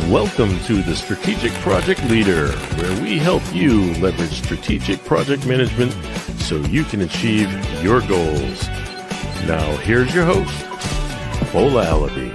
Welcome to the Strategic Project Leader, where we help you leverage strategic project management so you can achieve your goals. Now, here's your host, Bola Alabi.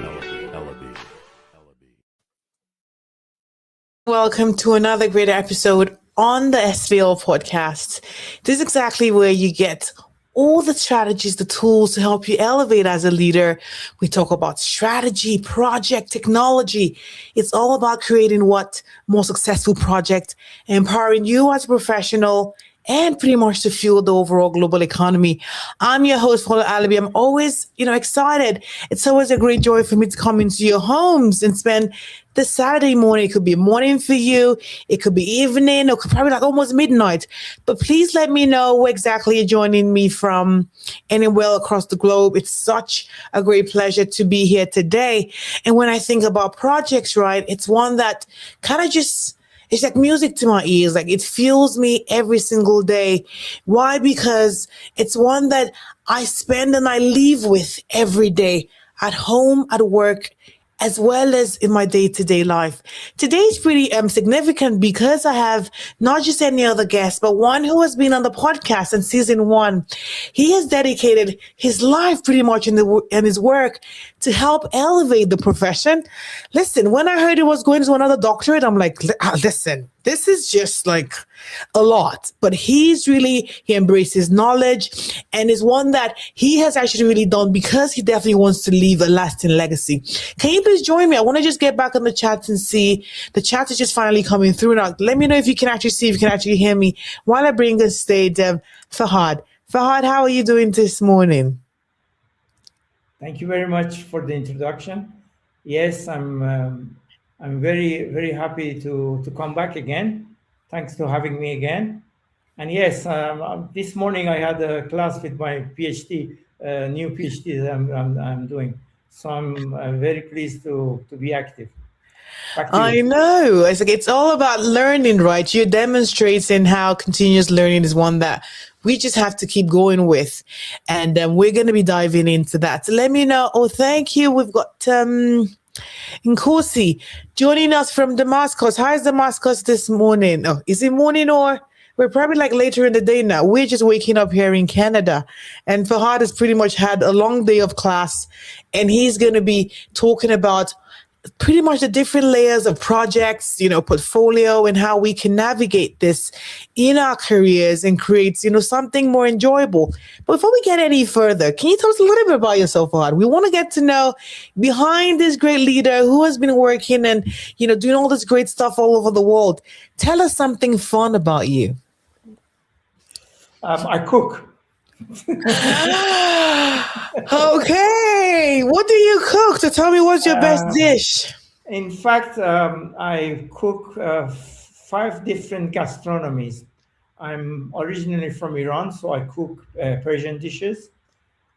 Welcome to another great episode on the SVL podcast. This is exactly where you get all the strategies, the tools to help you elevate as a leader. We talk about strategy, project, technology. It's all about creating what more successful project, empowering you as a professional, and pretty much to fuel the overall global economy. I'm your host, Farhad Abdollahyan. I'm always, excited. It's always a great joy for me to come into your homes and spend this Saturday morning. It could be morning for you. It could be evening, or probably like almost midnight. But please let me know where exactly you're joining me from anywhere across the globe. It's such a great pleasure to be here today. And when I think about projects, right, it's one that kind of just, it's like music to my ears. Like it fuels me every single day. Why? Because it's one that I spend and I leave with every day at home, at work, as well as in my day-to-day life. Today is pretty significant because I have not just any other guest, but one who has been on the podcast in season 1. He has dedicated his life pretty much in his work to help elevate the profession. Listen, when I heard he was going to another doctorate, I'm like, listen, this is just like a lot. But he embraces knowledge and is one that he has actually really done because he definitely wants to leave a lasting legacy. Can you please join me? I want to just get back on the chat and see. The chat is just finally coming through now. Let me know if you can actually see, if you can actually hear me while I bring on stage Farhad. Farhad, how are you doing this morning? Thank you very much for the introduction. Yes, I'm very, very happy to come back again. Thanks for having me again. And yes, this morning I had a class with my PhD, new PhD that I'm doing. So I'm very pleased to be active. I know. It's all about learning, right? You're demonstrating how continuous learning is one that we just have to keep going with. And we're going to be diving into that. So let me know. Oh, thank you. We've got Nkosi joining us from Damascus. How is Damascus this morning? Oh, is it morning or we're probably like later in the day now? We're just waking up here in Canada. And Farhad has pretty much had a long day of class. And he's going to be talking about pretty much the different layers of projects, portfolio, and how we can navigate this in our careers and create, something more enjoyable. But before we get any further, can you tell us a little bit about yourself, Farhad? We want to get to know behind this great leader who has been working and, doing all this great stuff all over the world. Tell us something fun about you. I cook. Okay, what do you cook? So tell me, what's your best dish? In fact, I cook 5 different gastronomies. I'm originally from Iran, so I cook Persian dishes.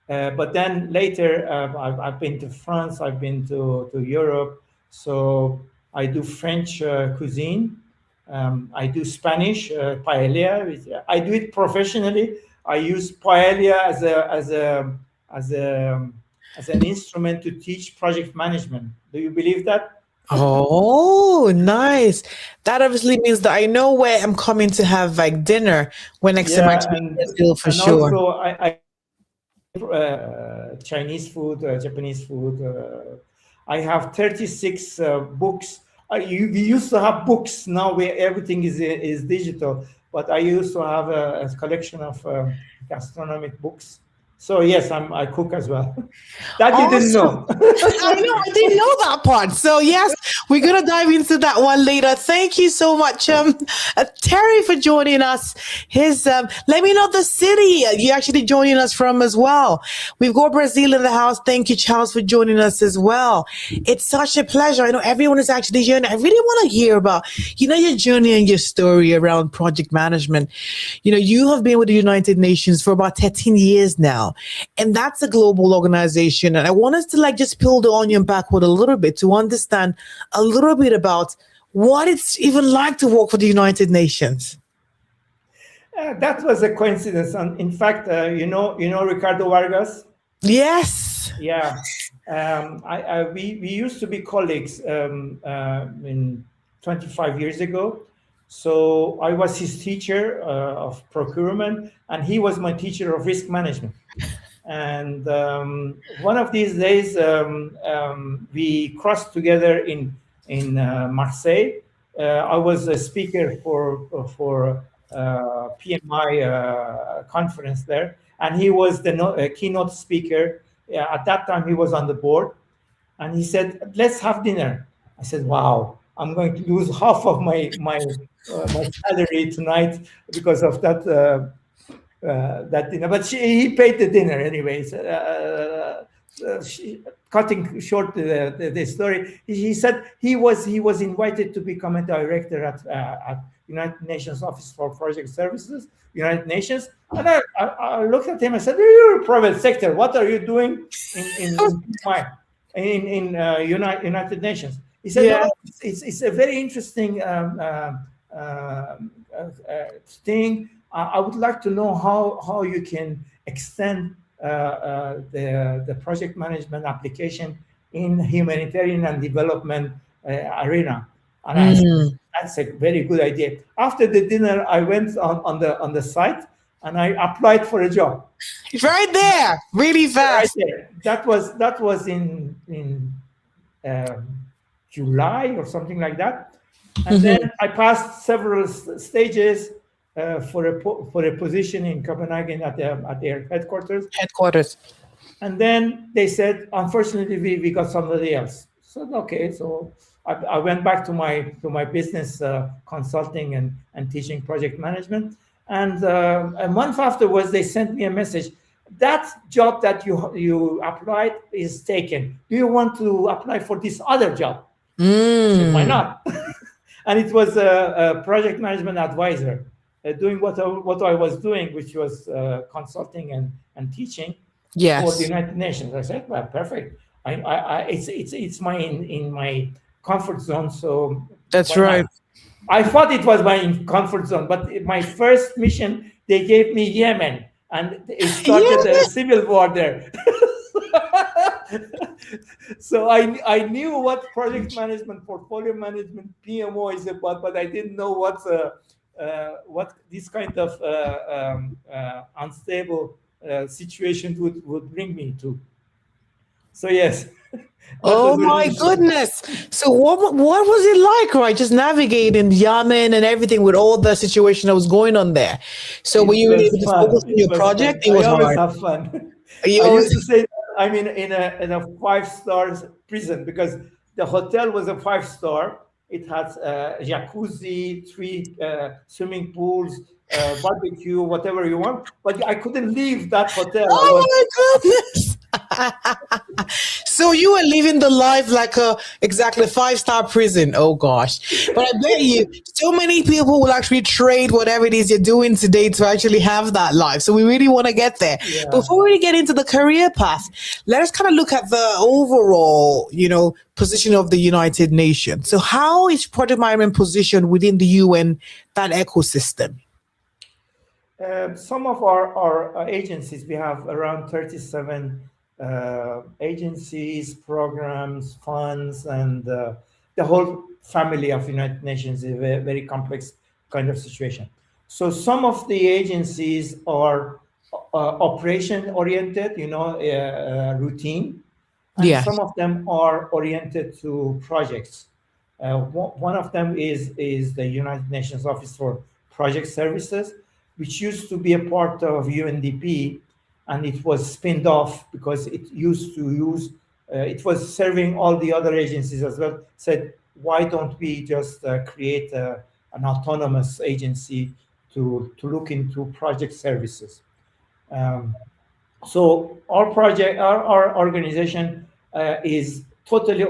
But then later, I've been to France, I've been to Europe, so I do French cuisine. I do Spanish paella. I do it professionally. I use paella as an instrument to teach project management. Do you believe that? Oh, nice. That obviously means that I know where I'm coming to have like dinner when next time I feel for sure. Also, I Chinese food, Japanese food. I have 36 books. We used to have books. Now everything is digital. But I used to have a collection of gastronomic books. So yes, I cook as well. That you didn't know. I didn't know that part. So yes, we're gonna dive into that one later. Thank you so much, Terry, for joining us. Let me know the city you're actually joining us from as well. We've got Brazil in the house. Thank you, Charles, for joining us as well. It's such a pleasure. I know everyone is actually here, and I really want to hear about your journey and your story around project management. You have been with the United Nations for about 13 years now. And that's a global organization. And I want us to just peel the onion backward a little bit to understand a little bit about what it's even like to work for the United Nations. That was a coincidence. And in fact, you know Ricardo Vargas? Yes. Yeah. We used to be colleagues in 25 years ago. So I was his teacher of procurement, and he was my teacher of risk management. And one of these days, we crossed together in Marseille. I was a speaker for PMI conference there, and he was the keynote speaker. At that time, he was on the board, and he said, "Let's have dinner." I said, "Wow, I'm going to lose half of my salary tonight because of that." That dinner, but he paid the dinner anyways. Cutting short the story, he said he was invited to become a director at United Nations Office for Project Services, United Nations. And I looked at him and said, "You're a private sector. What are you doing in United Nations?" He said, "No, it's a very interesting thing. I would like to know how you can extend the project management application in humanitarian and development arena." And I said, "That's a very good idea." After the dinner, I went on the site and I applied for a job. Right there, really fast. Right there. That was in July or something like that. And then I passed several stages. For a position in Copenhagen at their headquarters. And then they said, "Unfortunately, we got somebody else." So okay, so I went back to my business consulting and teaching project management. And a month afterwards, they sent me a message: "That job that you applied is taken. Do you want to apply for this other job?" I said, "Why not?" And it was a project management advisor. Doing what I was doing, which was consulting and teaching for the United Nations. I said, "Well, perfect. It's in my comfort zone." So that's right. I thought it was my comfort zone, but my first mission, they gave me Yemen, and it started a civil war there. So I knew what project management, portfolio management, PMO is about, but I didn't know what this kind of unstable situation would bring me to. So yes. Oh my goodness! So what was it like, right? Just navigating Yemen and everything with all the situation that was going on there. So were you able to focus on your project? It was hard. I always have fun. I used to say, I'm in a 5-star prison because the hotel was a 5-star. It had jacuzzi, 3 swimming pools, barbecue, whatever you want. But I couldn't leave that hotel. Oh my goodness! So you were living the life like exactly 5-star prison. Oh gosh! But I bet you, so many people will actually trade whatever it is you're doing today to actually have that life. So we really want to get there. Yeah. Before we get into the career path, let us kind of look at the overall, position of the United Nations. So how is project management positioned within the UN, that ecosystem? Some of our agencies, we have around 37 agencies, programs, funds, and the whole family of United Nations is a very, very complex kind of situation. So some of the agencies are operation-oriented, routine. And some of them are oriented to projects. One of them is the United Nations Office for Project Services, which used to be a part of UNDP, and it was spinned off because it used to use, it was serving all the other agencies as well. Said, why don't we just create an autonomous agency to look into project services? So our organization is totally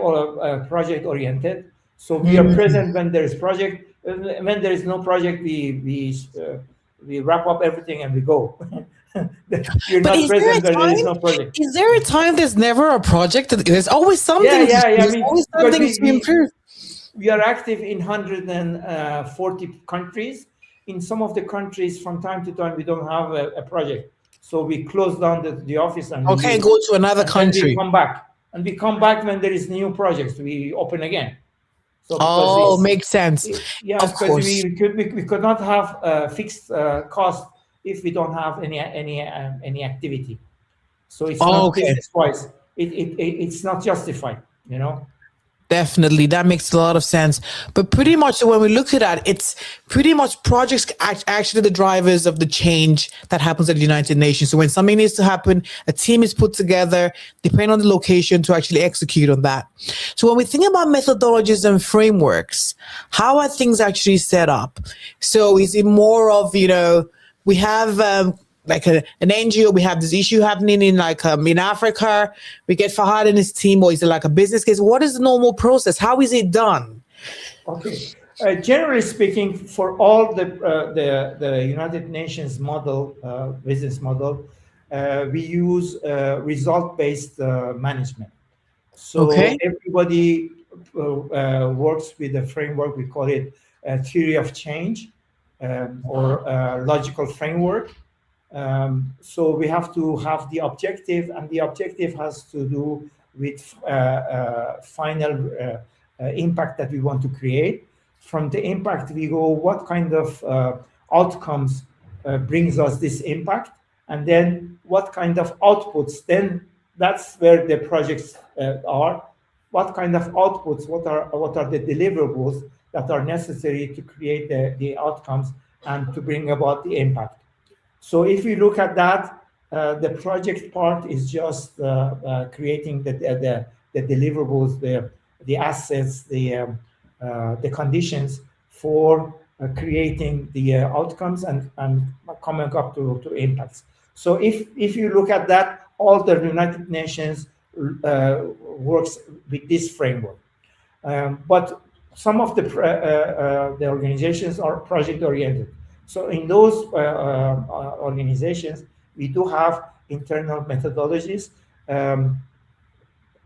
project oriented. So we are present when there is project. When there is no project, we wrap up everything and we go. You're not present when there is no project. Is there a time there's never a project? There's always something. There's always something to improve. We are active in 140 countries. In some of the countries, from time to time, we don't have a project. So we close down the office and go to another country. Then we come back. and we come back when there is new projects. We open again. So because Oh, makes sense. yeah, Of because course. we could not have fixed cost if we don't have any activity. So it's Oh, not okay. business wise. It's not justified. You know. Definitely. That makes a lot of sense. But pretty much when we look at that, it's pretty much projects actually the drivers of the change that happens at the United Nations. So when something needs to happen, a team is put together, depending on the location, to actually execute on that. So when we think about methodologies and frameworks, how are things actually set up? So is it more of, we have like an NGO, we have this issue happening in Africa. We get Farhad and his team, or is it like a business case? What is the normal process? How is it done? Okay. Generally speaking, for all the United Nations model, business model, we use result-based management. So Okay. everybody works with a framework. We call it theory of change, or logical framework. So we have to have the objective, and the objective has to do with final impact that we want to create. From the impact, we go what kind of outcomes brings us this impact, and then what kind of outputs. Then that's where the projects are. What kind of outputs? What are the deliverables that are necessary to create the outcomes and to bring about the impact? So if you look at that, the project part is just creating the deliverables, the assets, the conditions for creating the outcomes and coming up to impacts. So if you look at that, all the United Nations works with this framework. But some of the organizations are project oriented. So in those organizations, we do have internal methodologies.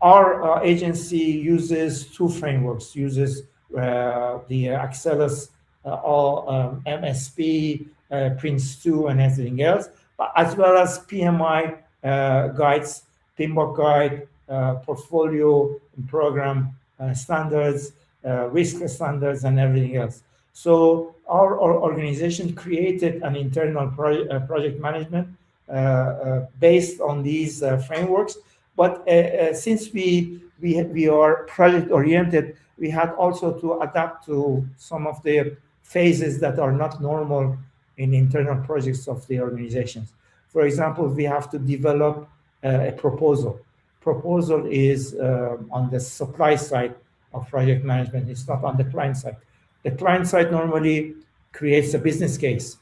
Our agency uses two frameworks, uses the Axelis, MSP, Prince2, and everything else, as well as PMI guides, PMBOK guide, portfolio and program standards, risk standards, and everything else. So our organization created an internal project management based on these frameworks. But since we are project oriented, we had also to adapt to some of the phases that are not normal in internal projects of the organizations. For example, we have to develop a proposal. Proposal is on the supply side of project management. It's not on the client side. The client side normally creates a business case,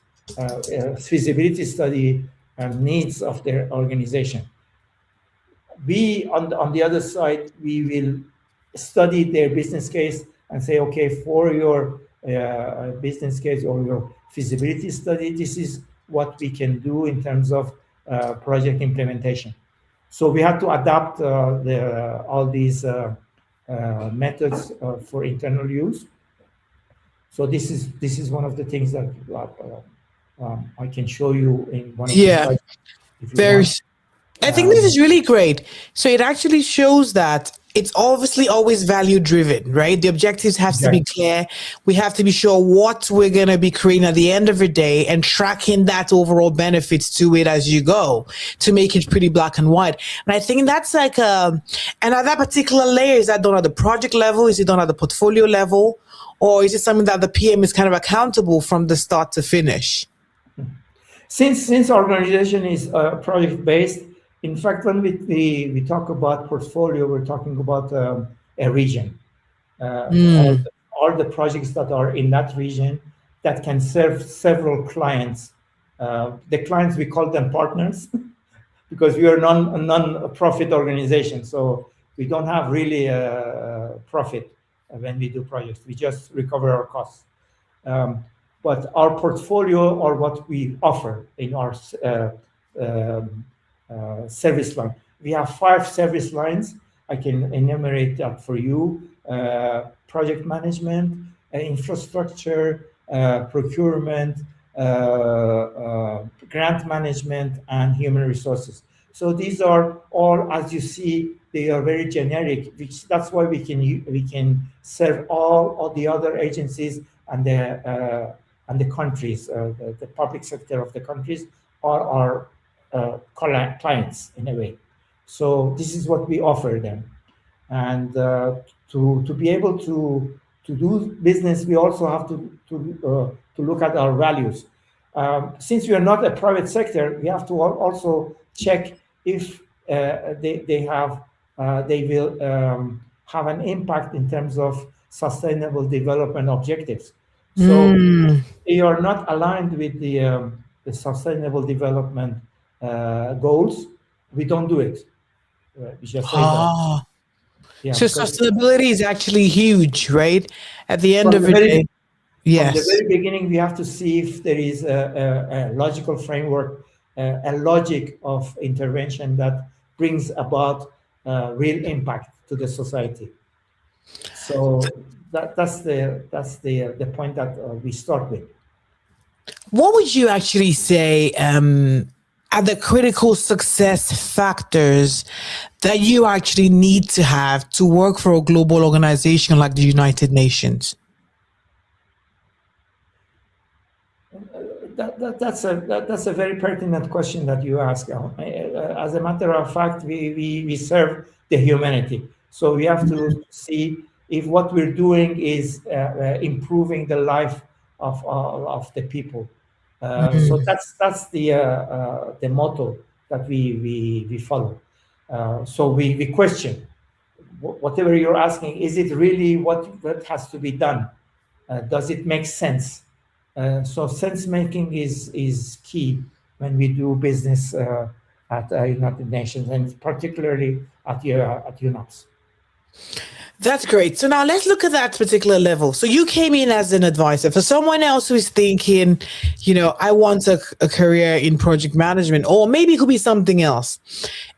feasibility study, and needs of their organization. We, on the other side, we will study their business case and say, okay, for your business case or your feasibility study, this is what we can do in terms of project implementation. So we had to adapt all these methods for internal use. So this is one of the things that I can show you in one of the Yeah. slides if you want. I think this is really great. So it actually shows that it's obviously always value driven, right? The objectives have to be clear. We have to be sure what we're going to be creating at the end of the day and tracking that overall benefits to it as you go to make it pretty black and white. And I think that's like, and at that particular layer, is that done at the project level? Is it done at the portfolio level? Or is it something that the PM is kind of accountable from the start to finish? Since our organization is project based, in fact, when we talk about portfolio, we're talking about a region. All the projects that are in that region that can serve several clients. The clients, we call them partners because we are a non-profit organization. So we don't have really profit when we do projects. We just recover our costs. But our portfolio or what we offer in our service line. We have 5 service lines. I can enumerate that for you. Project management, infrastructure, procurement, grant management, and human resources. So these are all, as you see, they are very generic. That's why we can serve all the other agencies and the countries, the public sector of the countries are our clients in a way. So this is what we offer them. And to be able to do business, we also have to look at our values. Since we are not a private sector, we have to also check if they will have an impact in terms of sustainable development objectives. So they are not aligned with the sustainable development goals. We don't do it. We just say that. Yeah, So sustainability is actually huge, right? At the end of the day. From the Yes. very beginning, we have to see if there is a logical framework, a logic of intervention that brings about real impact to the society. So that's the point that we start with. What would you actually say are the critical success factors that you actually need to have to work for a global organization like the United Nations? That's a very pertinent question that you ask. As a matter of fact, we serve the humanity, so we have to see if what we're doing is improving the life of the people. So that's the motto that we follow. So we question whatever you're asking. Is it really what has to be done? Does it make sense? So sense making is key when we do business at United Nations, and particularly at UNOPS. That's great. So now let's look at that particular level. So you came in as an advisor for someone else who's thinking, I want a career in project management, or maybe it could be something else.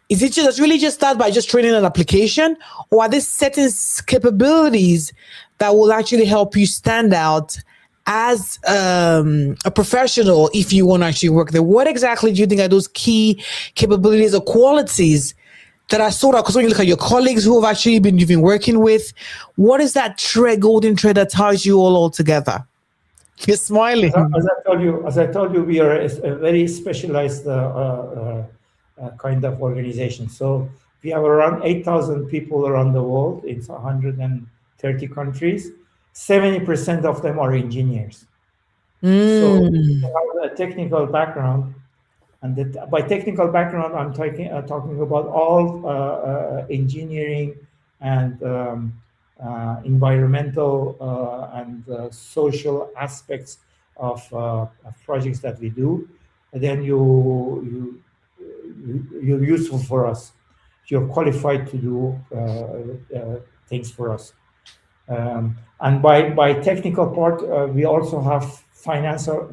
Is it just really just start by just training an application, or are there certain capabilities that will actually help you stand out as a professional if you want to actually work there? What exactly do you think are those key capabilities or qualities that are sort of, because when you look at your colleagues who have actually you've been working with, what is that golden thread that ties you all together? You're smiling. As I told you, we are a very specialized kind of organization. So we have around 8,000 people around the world in 130 countries. 70% of them are engineers. So we have a technical background, and by technical background, I'm talking about all engineering and environmental and social aspects of projects that we do. And then you're useful for us. You're qualified to do things for us. And by technical part, we also have financial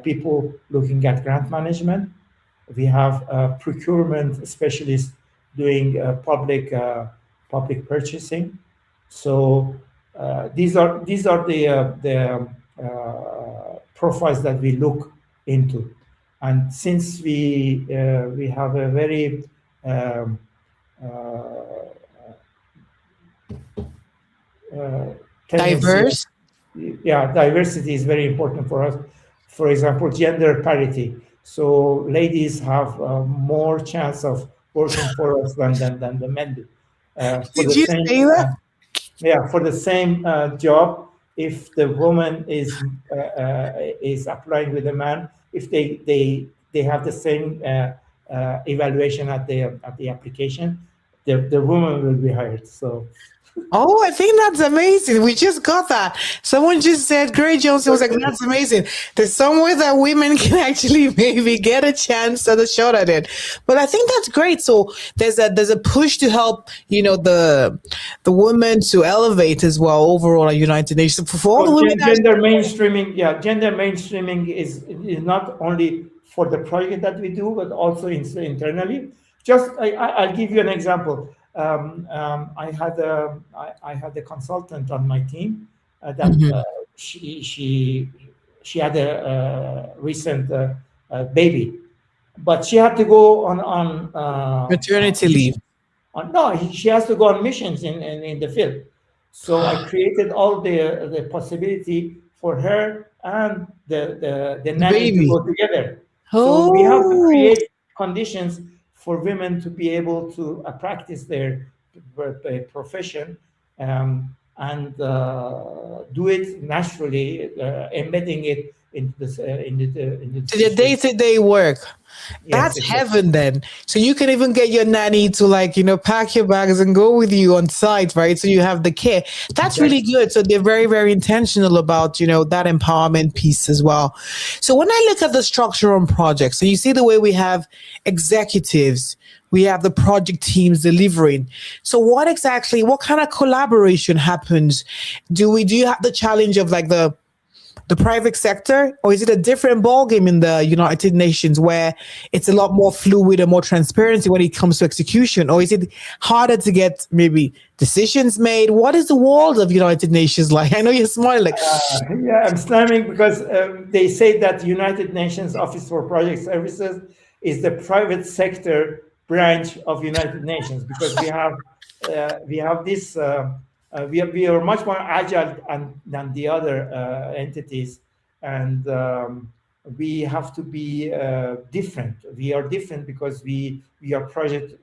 people looking at grant management. We have procurement specialists doing public purchasing. So these are the profiles that we look into. And since we have a very diverse. Diversity is very important for us. For example, gender parity. So ladies have more chance of working for us than the men do. Did you say that? For the same job, if the woman is applying with a man, if they have the same evaluation at the application, the woman will be hired. So. Oh, I think that's amazing. We just got that. Someone just said, Gray Johnson was like, that's amazing. There's somewhere that women can actually maybe get a chance at a shot at it. But I think that's great. So there's a push to help, the women to elevate as well overall at United Nations. For all the women. Gender mainstreaming is not only for the project that we do, but also internally. I'll give you an example. I had a consultant on my team that she had a recent baby, but she had to go on Maternity leave. missions. No, she has to go on missions in the field. So I created all the possibility for her and the The nanny to baby. go together. So we have to Oh, create conditions for women to be able to practice their profession, and do it naturally, embedding it into the to your system. day-to-day work. Yes, That's exactly. heaven then. So you can even get your nanny to, like, pack your bags and go with you on site, right? So you have the care. That's really Exactly. good. So they're very, very intentional about, that empowerment piece as well. So when I look at the structure on projects, and you see the way we have executives, we have the project teams delivering. So what kind of collaboration happens? Do you have the challenge of like the private sector, or is it a different ballgame in the United Nations where it's a lot more fluid and more transparency when it comes to execution, or is it harder to get maybe decisions made? What is the world of United Nations like? I know you're smiling, like, Yeah, I'm slamming because they say that United Nations Office for Project Services is the private sector branch of United Nations, because we have this we are much more agile than the other entities, and we have to be different. We are different because we are project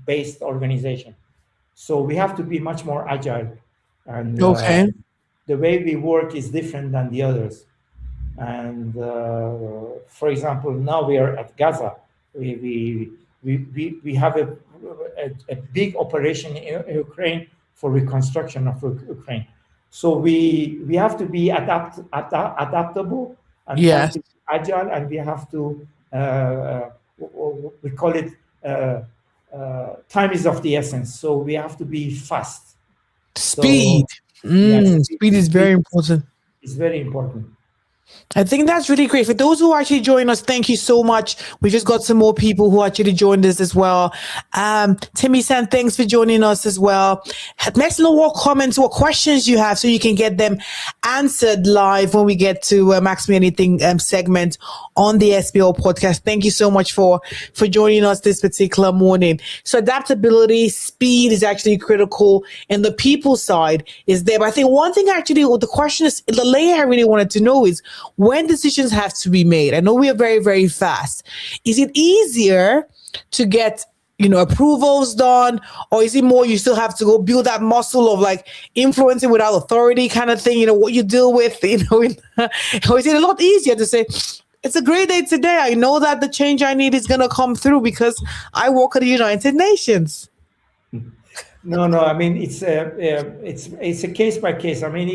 based organization, so we have to be much more agile, and okay, the way we work is different than the others. And for example, now we are at Gaza. We have a big operation in Ukraine for reconstruction of Ukraine. So we have to be adaptable, and we have yes, to be agile, and we have to we call it time is of the essence. So we have to be fast. speed. So yes, Speed is very speed important. is very important. I think that's really great. For those who actually joined us, thank you so much. We just got some more people who actually joined us as well. Timmy San, thanks for joining us as well. Next, know what comments, what questions you have, so you can get them answered live when we get to Ask Me Anything segment on the SBO podcast. Thank you so much for joining us this particular morning. So adaptability, speed is actually critical, and the people side is there. But I think one thing actually, the question is, the layer I really wanted to know is, when decisions have to be made, I know we are very, very fast. Is it easier to get, approvals done, or is it more you still have to go build that muscle of like influencing without authority kind of thing? What you deal with, or is it a lot easier to say, it's a great day today. I know that the change I need is going to come through because I work at the United Nations. No, no. I mean, it's a case by case. I mean,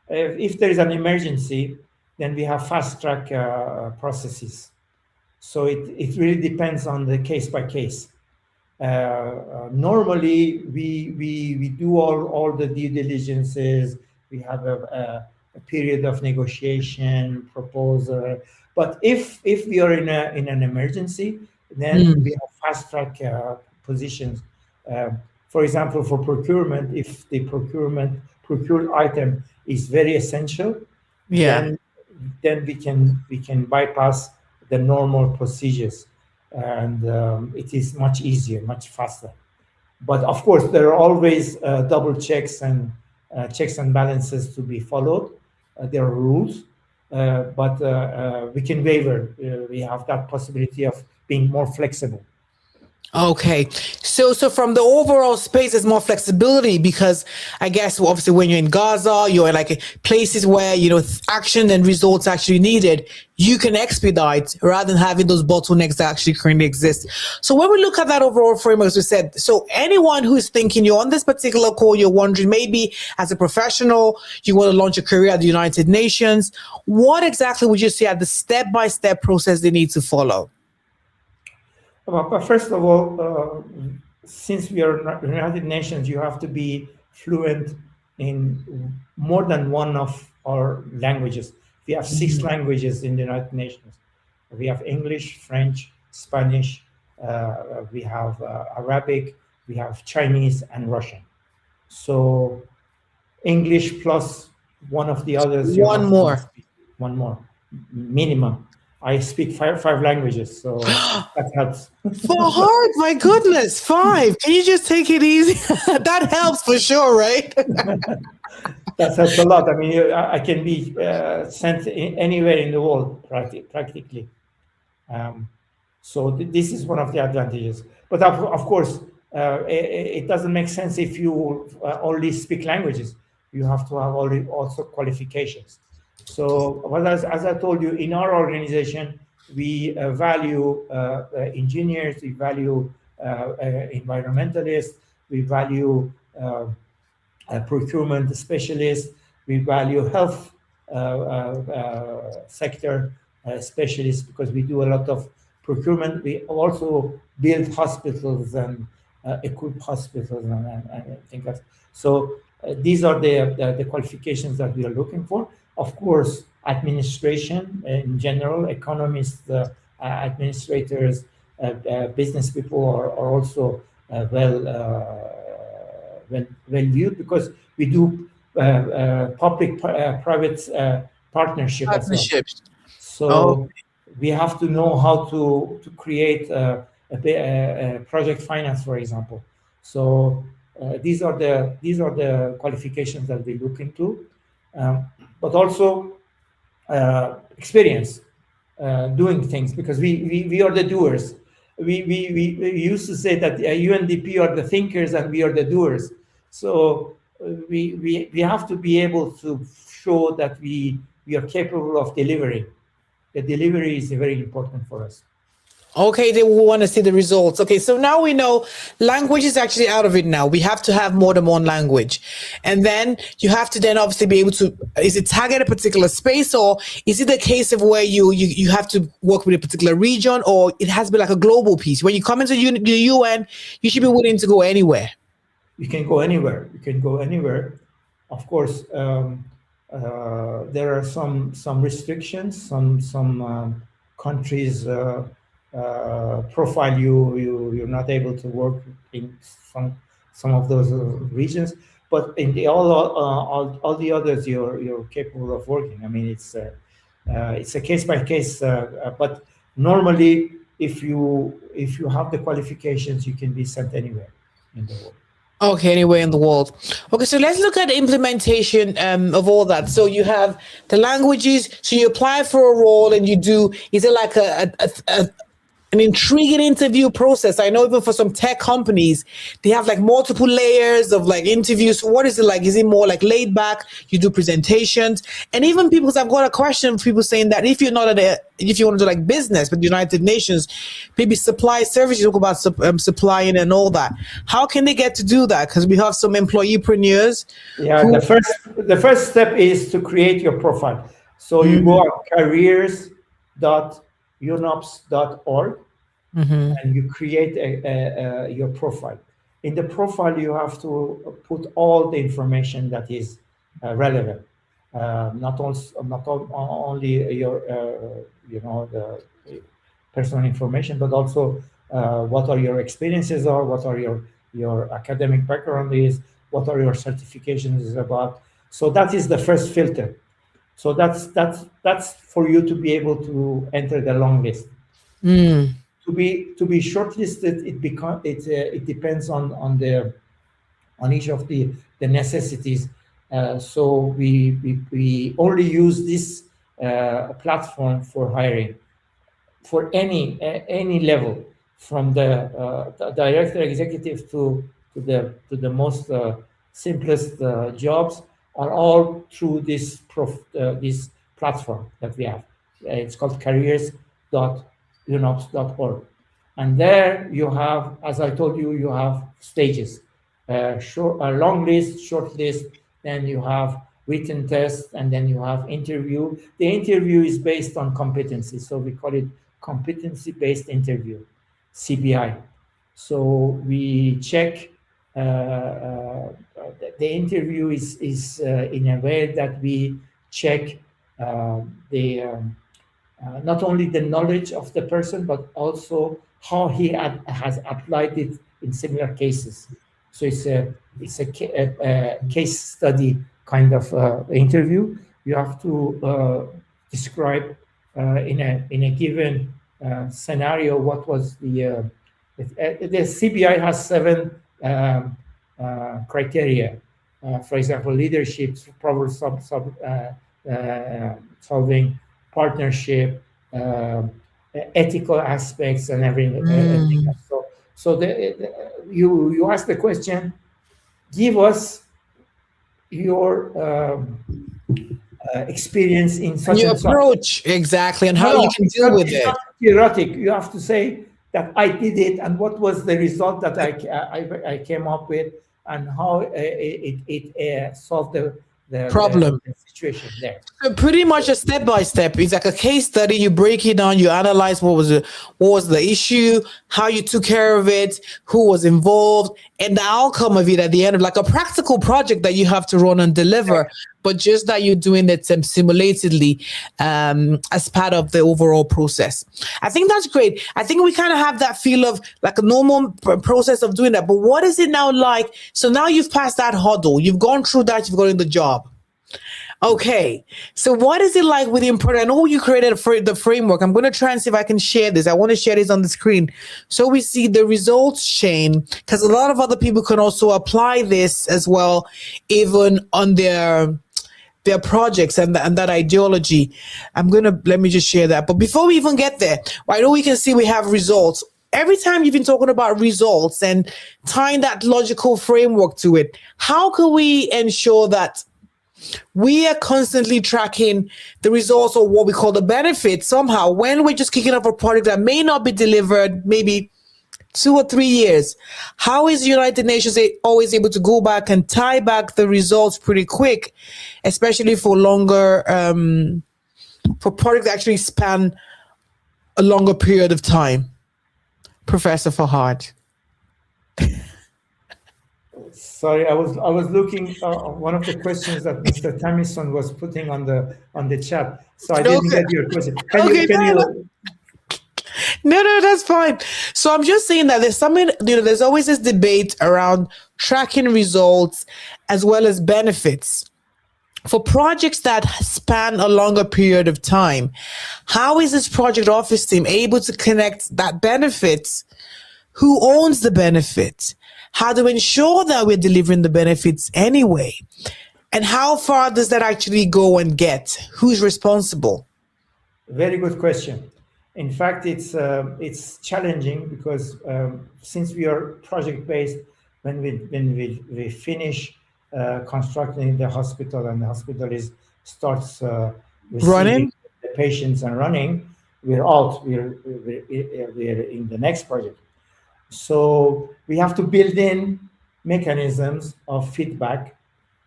if there is an emergency, then we have fast track processes. So it really depends on the case by case. Normally, we do all the due diligences. We have a period of negotiation, proposal. But if we are in an emergency, then we have fast track positions. For example, for procurement, if the procured item is very essential, Yeah. then we can bypass the normal procedures, and it is much easier, much faster. But of course, there are always double checks and balances to be followed. There are rules, but we can waiver. We have that possibility of being more flexible. Okay. So from the overall space, there's more flexibility because I guess obviously when you're in Gaza, you're in like places where, action and results actually needed, you can expedite rather than having those bottlenecks that actually currently exist. So when we look at that overall framework, as we said, so anyone who's thinking you're on this particular call, you're wondering maybe as a professional, you want to launch a career at the United Nations, what exactly would you say are the step-by-step process they need to follow? But first of all, since we are United Nations, you have to be fluent in more than one of our languages. We have 6 languages in the United Nations. We have English, French, Spanish, we have Arabic, we have Chinese and Russian. So English plus one of the others, you One have to more. speak one more minimum. I speak five languages, so that helps. Farhad, my goodness, 5. Can you just take it easy? That helps for sure, right? That helps a lot. I mean, I can be sent anywhere in the world, practically. So this is one of the advantages. But of course, it doesn't make sense if you only speak languages. You have to have also qualifications. So, well, as I told you, in our organization, we value engineers, we value environmentalists, we value procurement specialists, we value health sector specialists because we do a lot of procurement. We also build hospitals and equip hospitals and things like that. So these are the qualifications that we are looking for. Of course, administration in general, economists, administrators, business people are also well viewed because we do public-private partnership as well. Partnerships. So we have to know how to create a project finance, for example. So these are the qualifications that we look into, but also experience doing things because we are the doers. We used to say that UNDP are the thinkers and we are the doers. So we have to be able to show that we are capable of delivering. The delivery is very important for us. Okay, they will want to see the results. Okay, so now we know language is actually out of it now. We have to have more than one language. And then you have to then obviously be able to, is it target a particular space or is it a case of where you have to work with a particular region or it has to be like a global piece? When you come into the UN, you should be willing to go anywhere. You can go anywhere. You can go anywhere. Of course, there are some restrictions, some countries profile you're not able to work in some of those regions, but in the all the others you're capable of working. I mean it's a case by case, but normally if you have the qualifications you can be sent anywhere in the world. Okay, anywhere in the world. Okay, so let's look at the implementation of all that. So you have the languages. So you apply for a role, and you do. Is it like an intriguing interview process? I know even for some tech companies, they have like multiple layers of like interviews. So what is it like? Is it more like laid back? You do presentations, and even people. I've got a question. People saying that if you want to do like business with the United Nations, maybe supply services, talk about supplying and all that. How can they get to do that? Because we have some employeepreneurs. Yeah, the first step is to create your profile. So you go on careers.unops.org. And you create your profile. In the profile, you have to put all the information that is relevant, not only your the personal information, but also what are your experiences are, what are your academic background is, what are your certifications is about. So that is the first filter. So that's for you to be able to enter the long list. To be shortlisted, it depends on each of the necessities. So we only use this platform for hiring for any level, from the director executive to the most simplest jobs, are all through this platform that we have. It's called careers.unops.org. And there you have, as I told you, you have stages, a long list, short list, then you have written test, and then you have interview. The interview is based on competency, so we call it competency-based interview, CBI. So we check, the interview is in a way that we check not only the knowledge of the person, but also how he has applied it in similar cases. So it's a case study kind of interview. You have to describe in a given scenario, what was the CBI has 7 criteria. For example, leadership, problem solving, partnership, ethical aspects, and everything. So you ask the question, give us your experience in such Your and such. approach, exactly, and how you can deal with it's it. not theoretic. You have to say that I did it, and what was the result that I came up with, and how it solved the Problem. the situation there. So pretty much a step by step. It's like a case study. You break it down. You analyze what was the issue, how you took care of it, who was involved, and the outcome of it at the end of like a practical project that you have to run and deliver. But just that you're doing it simulatedly as part of the overall process. I think that's great. I think we kind of have that feel of like a normal process of doing that. But what is it now like? So now you've passed that hurdle. You've gone through that. You've gotten the job. Okay, so what is it like within product? I know you created the framework. I'm going to try and see if I can share this. I want to share this on the screen so we see the results chain, because a lot of other people can also apply this as well, even on their projects and that ideology. Let me just share that. But before we even get there, I know we can see we have results. Every time you've been talking about results and tying that logical framework to it, how can we ensure that we are constantly tracking the results of what we call the benefits somehow when we're just kicking off a project that may not be delivered maybe 2 or 3 years? How is the United Nations always able to go back and tie back the results pretty quick, especially for longer, for projects that actually span a longer period of time? Professor Farhad. Sorry, I was looking one of the questions that Mr. Tamison was putting on the chat, so I didn't get your question. No, that's fine. So I'm just saying that there's always this debate around tracking results as well as benefits. For projects that span a longer period of time, how is this project office team able to connect that benefit? Who owns the benefit? How to ensure that we're delivering the benefits anyway? And how far does that actually go and get? Who's responsible? Very good question. In fact, it's challenging because since we are project-based, when we finish constructing the hospital and the hospital starts running the patients and running, we're out. We're in the next project. So we have to build in mechanisms of feedback,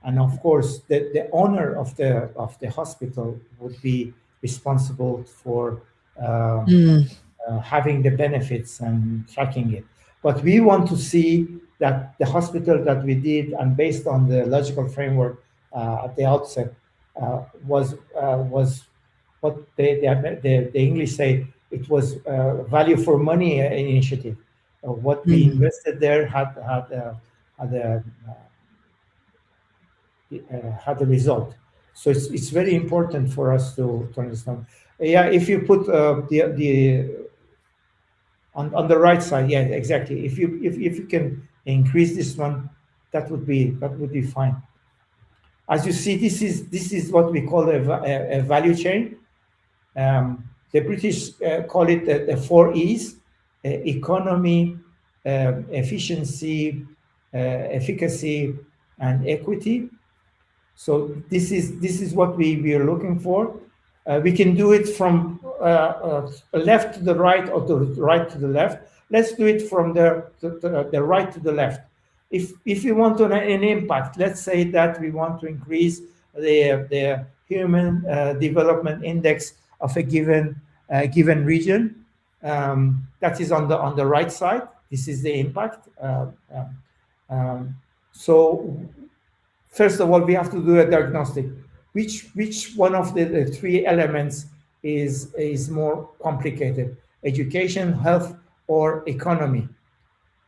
and of course, the owner of the hospital would be responsible for having the benefits and tracking it. But we want to see that the hospital that we did, and based on the logical framework at the outset, was what the English say, it was value for money initiative. What we invested there had a result. So it's very important for us to understand. Yeah, if you put the on the right side, yeah, exactly. If you can increase this one, that would be fine. As you see, this is what we call a value chain. The British call it the 4 E's: economy, efficiency, efficacy, and equity. So this is what we are looking for. We can do it from left to the right or the right to the left. Let's do it from the right to the left. If we want an impact, let's say that we want to increase the human development index of a given region. That is on the right side. This is the impact. So first of all, we have to do a diagnostic. Which one of the 3 elements is more complicated? Education, health, or economy?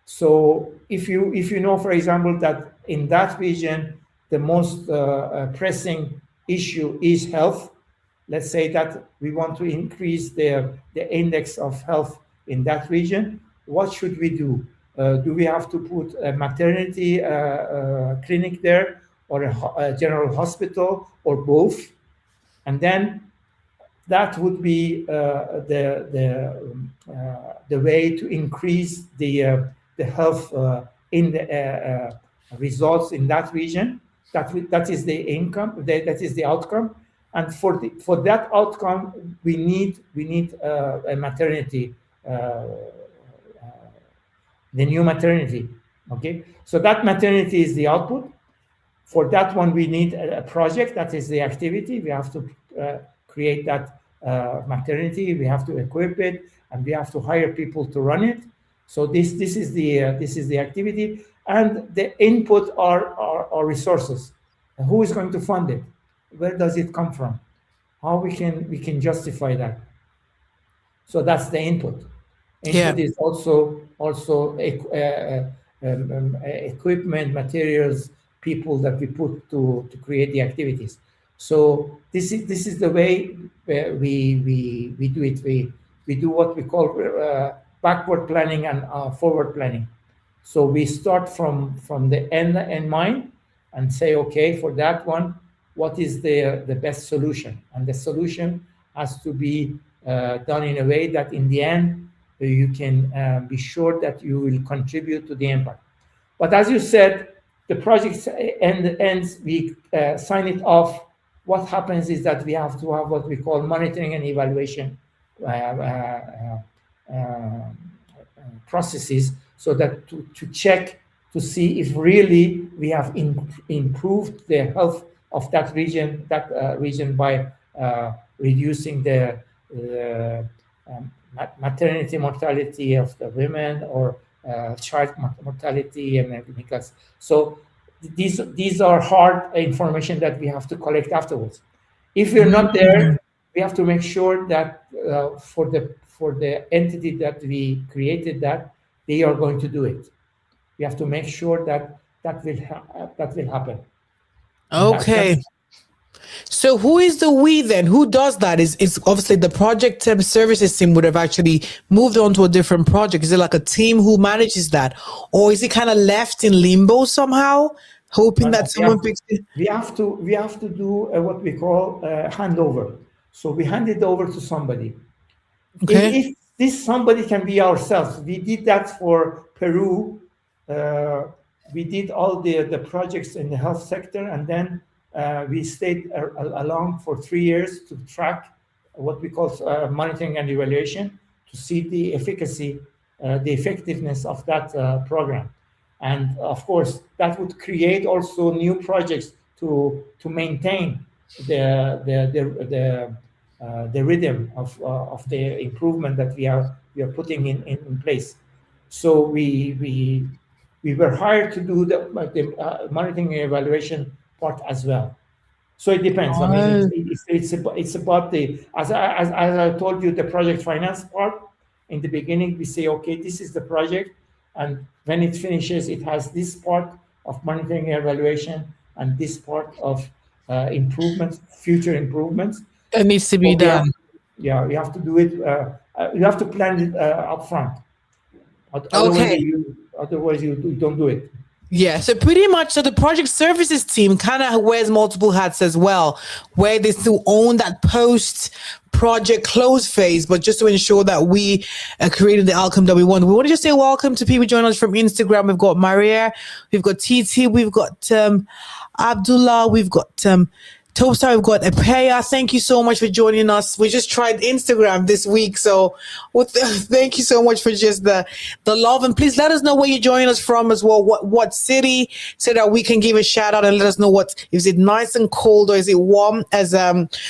So if you know, for example, that in that region the most pressing issue is health, let's say that we want to increase the index of health in that region. What should we do? Do we have to put a maternity clinic there, or a general hospital, or both? And then that would be the way to increase the health in the results in that region. That is the income. That is the outcome. And for that outcome, we need a maternity, the new maternity. Okay, so that maternity is the output. For that one, we need a project. That is the activity. We have to create that maternity. We have to equip it, and we have to hire people to run it. So this is the activity, and the input are resources. And who is going to fund it? Where does it come from? How we can justify that? So that's the input. Input is also equipment, materials, people that we put to create the activities. So this is the way we do it. We do what we call backward planning and forward planning. So we start from the end in mind and say, okay, for that one, what is the best solution? And the solution has to be done in a way that in the end you can be sure that you will contribute to the impact. But as you said, the project ends, we sign it off. What happens is that we have to have what we call monitoring and evaluation processes, so that to check to see if really we have improved the health of that region by reducing the maternity mortality of the women, or child mortality and everything else. So these are hard information that we have to collect afterwards. If we're not there, we have to make sure that for the entity that we created, that they are going to do it. We have to make sure that will happen. Okay. So who is the we then? Who does that? Is obviously the project services team would have actually moved on to a different project. Is it like a team who manages that? Or is it kind of left in limbo somehow, hoping that someone picks it? We have to do what we call handover. So we hand it over to somebody. Okay. If this somebody can be ourselves. We did that for Peru. We did all the projects in the health sector, and then we stayed along for 3 years to track what we call monitoring and evaluation, to see the efficacy, the effectiveness of that program. And of course, that would create also new projects to maintain the rhythm of the improvement that we are putting in place. So we were hired to do the monitoring and evaluation part as well. So it depends. I mean, it's about the, as I told you, the project finance part. In the beginning, we say, okay, this is the project, and when it finishes, it has this part of monitoring and evaluation and this part of improvements, future improvements. It needs to be done. You have to do it. You have to plan it up front. Otherwise, you don't do it. Yeah, so pretty much, so the project services team kind of wears multiple hats as well, where they still own that post-project close phase, but just to ensure that we are creating the outcome that we want. We want to just say welcome to people joining us from Instagram. We've got Maria, we've got TT, we've got Abdullah, we've got Topstar, we've got Epeya. Thank you so much for joining us. We just tried Instagram this week, so thank you so much for just the love. And please let us know where you're joining us from as well. What city, so that we can give a shout out and let us know is it nice and cold, or is it warm? As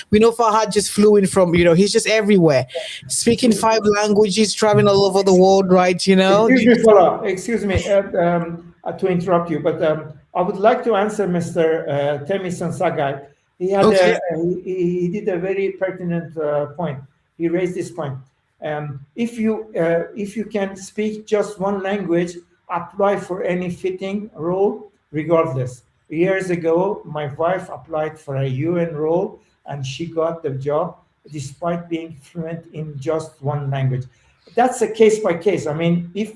we know, Farhad just flew in from, he's just everywhere, speaking 5 languages, traveling all over the world, right? Excuse me, to interrupt you, but I would like to answer Mr. Temison Sagai. He did a very pertinent point. He raised this point. If you can speak just one language, apply for any fitting role, regardless. Years ago, my wife applied for a UN role, and she got the job despite being fluent in just one language. That's a case by case. I mean, if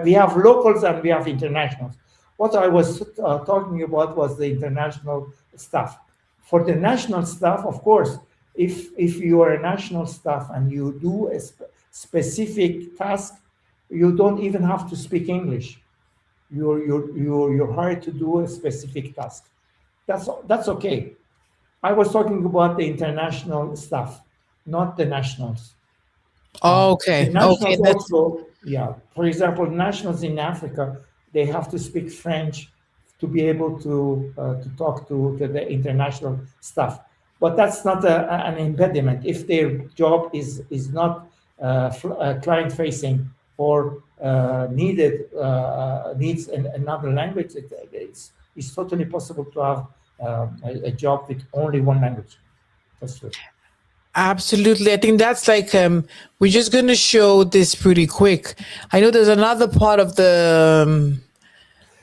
we have locals and we have internationals. What I was talking about was the international staff. For the national staff, of course, if you are a national staff and you do a specific task, you don't even have to speak English. You're hired to do a specific task. That's okay. I was talking about the international staff, not the nationals. Okay. The nationals Okay. That's also, yeah. For example, nationals in Africa, they have to speak French to be able to talk to the international staff. But that's not an impediment. If their job is not client facing or needs another language, it's totally possible to have a job with only one language. That's true. absolutely. I think that's like we're just going to show this pretty quick. I know there's another part of the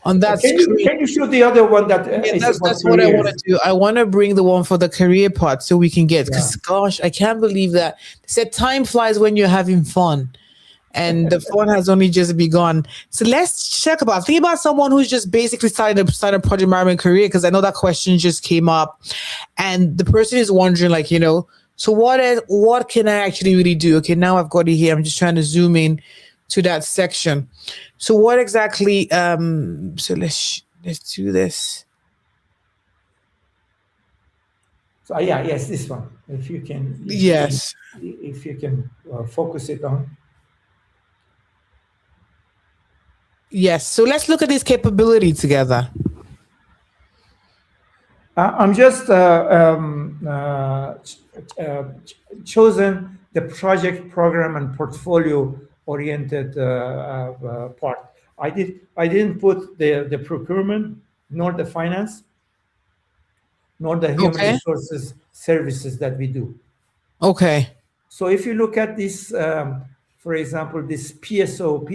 on that screen. Can you show the other one that Yeah, is about that's what I want careers? to do. I want to bring the one for the career part so we can get, because gosh, I can't believe that they said time flies when you're having fun. And the fun has only just begun. So let's think about someone who's just basically starting a project management career, because I know that question just came up. And the person is wondering, like, so what can I actually really do? Okay, now I've got it here. I'm just trying to zoom in to that section. So what exactly, so let's do this. So yes, this one. If you can, Yes. if you can focus it on. Yes. So let's look at this capability together. I'm just chosen the project, program, and portfolio oriented part. I didn't put the procurement, nor the finance, nor the human resources services that we do. Okay. So if you look at this, for example, this PSO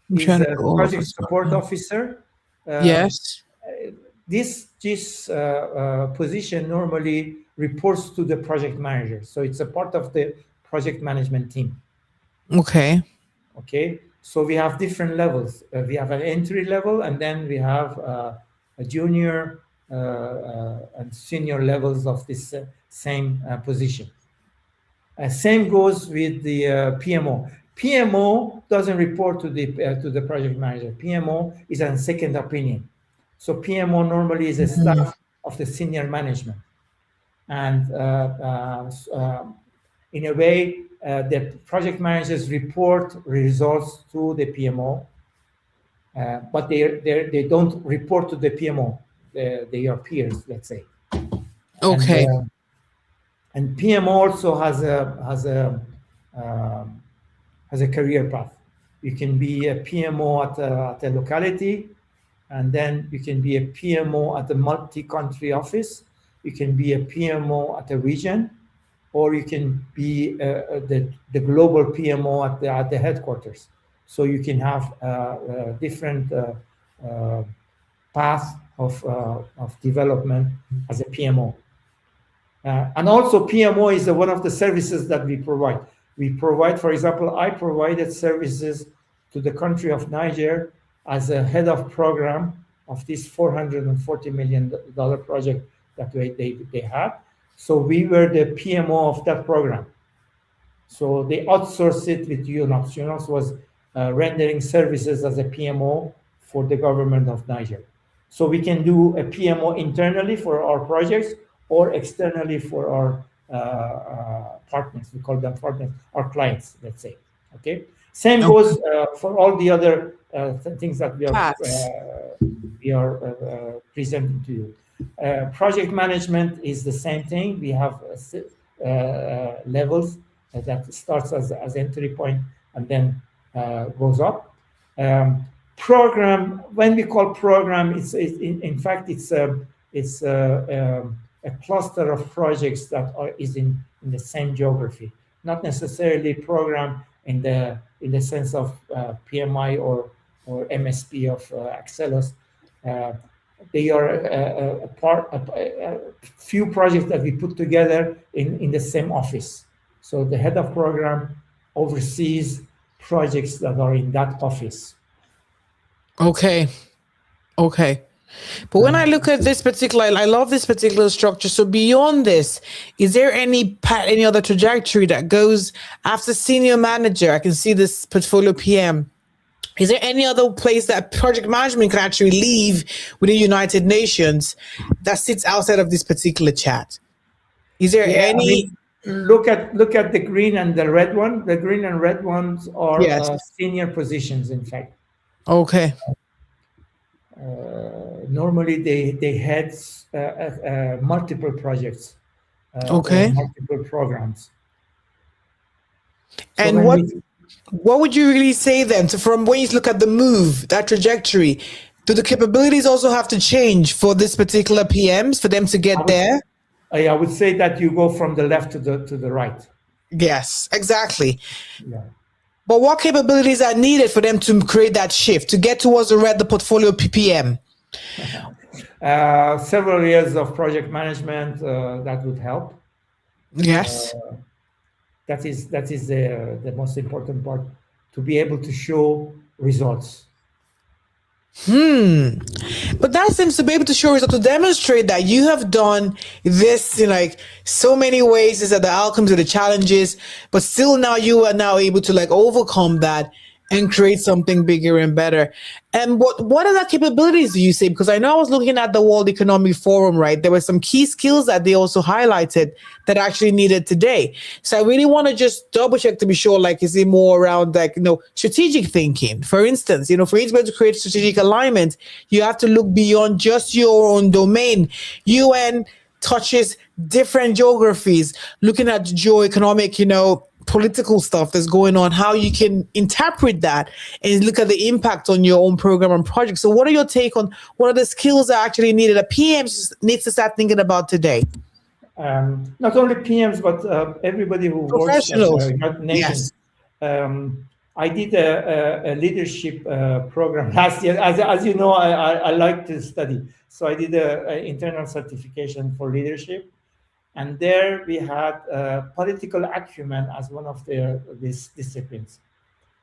is a project support officer. Yes. This position normally reports to the project manager. So it's a part of the project management team. Okay. So we have different levels. We have an entry level, and then we have a junior and senior levels of this same position. Same goes with the PMO. PMO doesn't report to the project manager. PMO is a second opinion. So PMO normally is a staff of the senior management, and in a way, the project managers report results to the PMO, but they don't report to the PMO. They are peers, let's say. Okay. And PMO also has a career path. You can be a PMO at a locality, and then you can be a PMO at a multi-country office. You can be a PMO at a region, or you can be the global PMO at the headquarters. So you can have different paths of development as a PMO. And also PMO is one of the services that we provide. We provide, for example, I provided services to the country of Niger as a head of program of this $440 million project that they had. So we were the PMO of that program. So they outsourced it with UNOPS. UNOPS was rendering services as a PMO for the government of Niger. So we can do a PMO internally for our projects or externally for our partners. We call them partners, our clients, let's say. Okay. Same goes for all the other things that we are presenting to you. Project management is the same thing. We have levels that starts as entry point and then goes up. Program, when we call program, in fact it's a cluster of projects that is in the same geography, not necessarily program in the sense of PMI or MSP of Axelos. they are a few projects that we put together in the same office. So the head of program oversees projects that are in that office. Okay. But when I look at this particular, I love this particular structure. So beyond this, is there any other trajectory that goes after senior manager? I can see this portfolio PM. Is there any other place that project management can actually leave within United Nations that sits outside of this particular chat? Is there any? Look at the green and the red one. The green and red ones are Yes. Senior positions, in fact. Okay. Normally they head multiple projects, Okay. or multiple programs. So And what would you really say then? So from when you look at the move, that trajectory, do the capabilities also have to change for this particular PMs for them to get there? I would say that you go from the left to the right. Yes, exactly. Yeah. But what capabilities are needed for them to create that shift, to get towards the portfolio PPM? Several years of project management that would help. Yes. That is the most important part, to be able to show results. But that seems to be able to show results, to demonstrate that you have done this in like so many ways. These are the outcomes of the challenges, but still now you are now able to like overcome that and create something bigger and better. And what other capabilities do you say? Because I know I was looking at the World Economic Forum, right? There were some key skills that they also highlighted that actually needed today. So I really want to just double check to be sure, like, is it more around like, strategic thinking? For instance, for you to be able to create strategic alignment, you have to look beyond just your own domain. UN touches different geographies, looking at geo-economic, political stuff that's going on, how you can interpret that and look at the impact on your own program and project. So what are your take on what are the skills that are actually needed that PMs needs to start thinking about today? Not only PMs, but everybody who works at the United Nations. Yes. I did a leadership program last year. As you know, I like to study. So I did an internal certification for leadership. And there we had political acumen as one of these disciplines.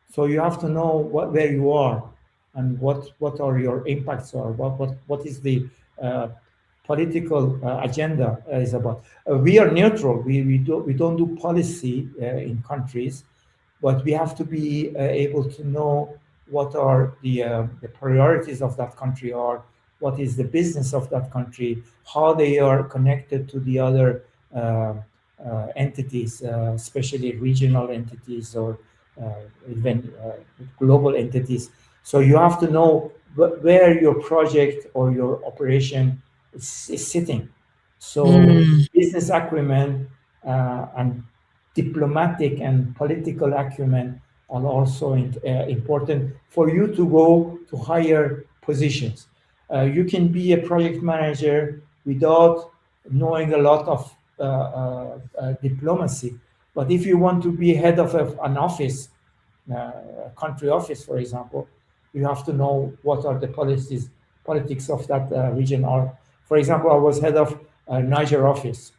So you have to know where you are and what are your impacts, or what is the political agenda is about. We are neutral. We don't do policy in countries, but we have to be able to know what are the priorities of that country are. What is the business of that country, how they are connected to the other entities, especially regional entities or even global entities. So you have to know where your project or your operation is sitting. So business acumen and diplomatic and political acumen are also important for you to go to higher positions. You can be a project manager without knowing a lot of diplomacy, but if you want to be head of an office, a country office, for example, you have to know what are the politics of that region are. For example, I was head of Niger office,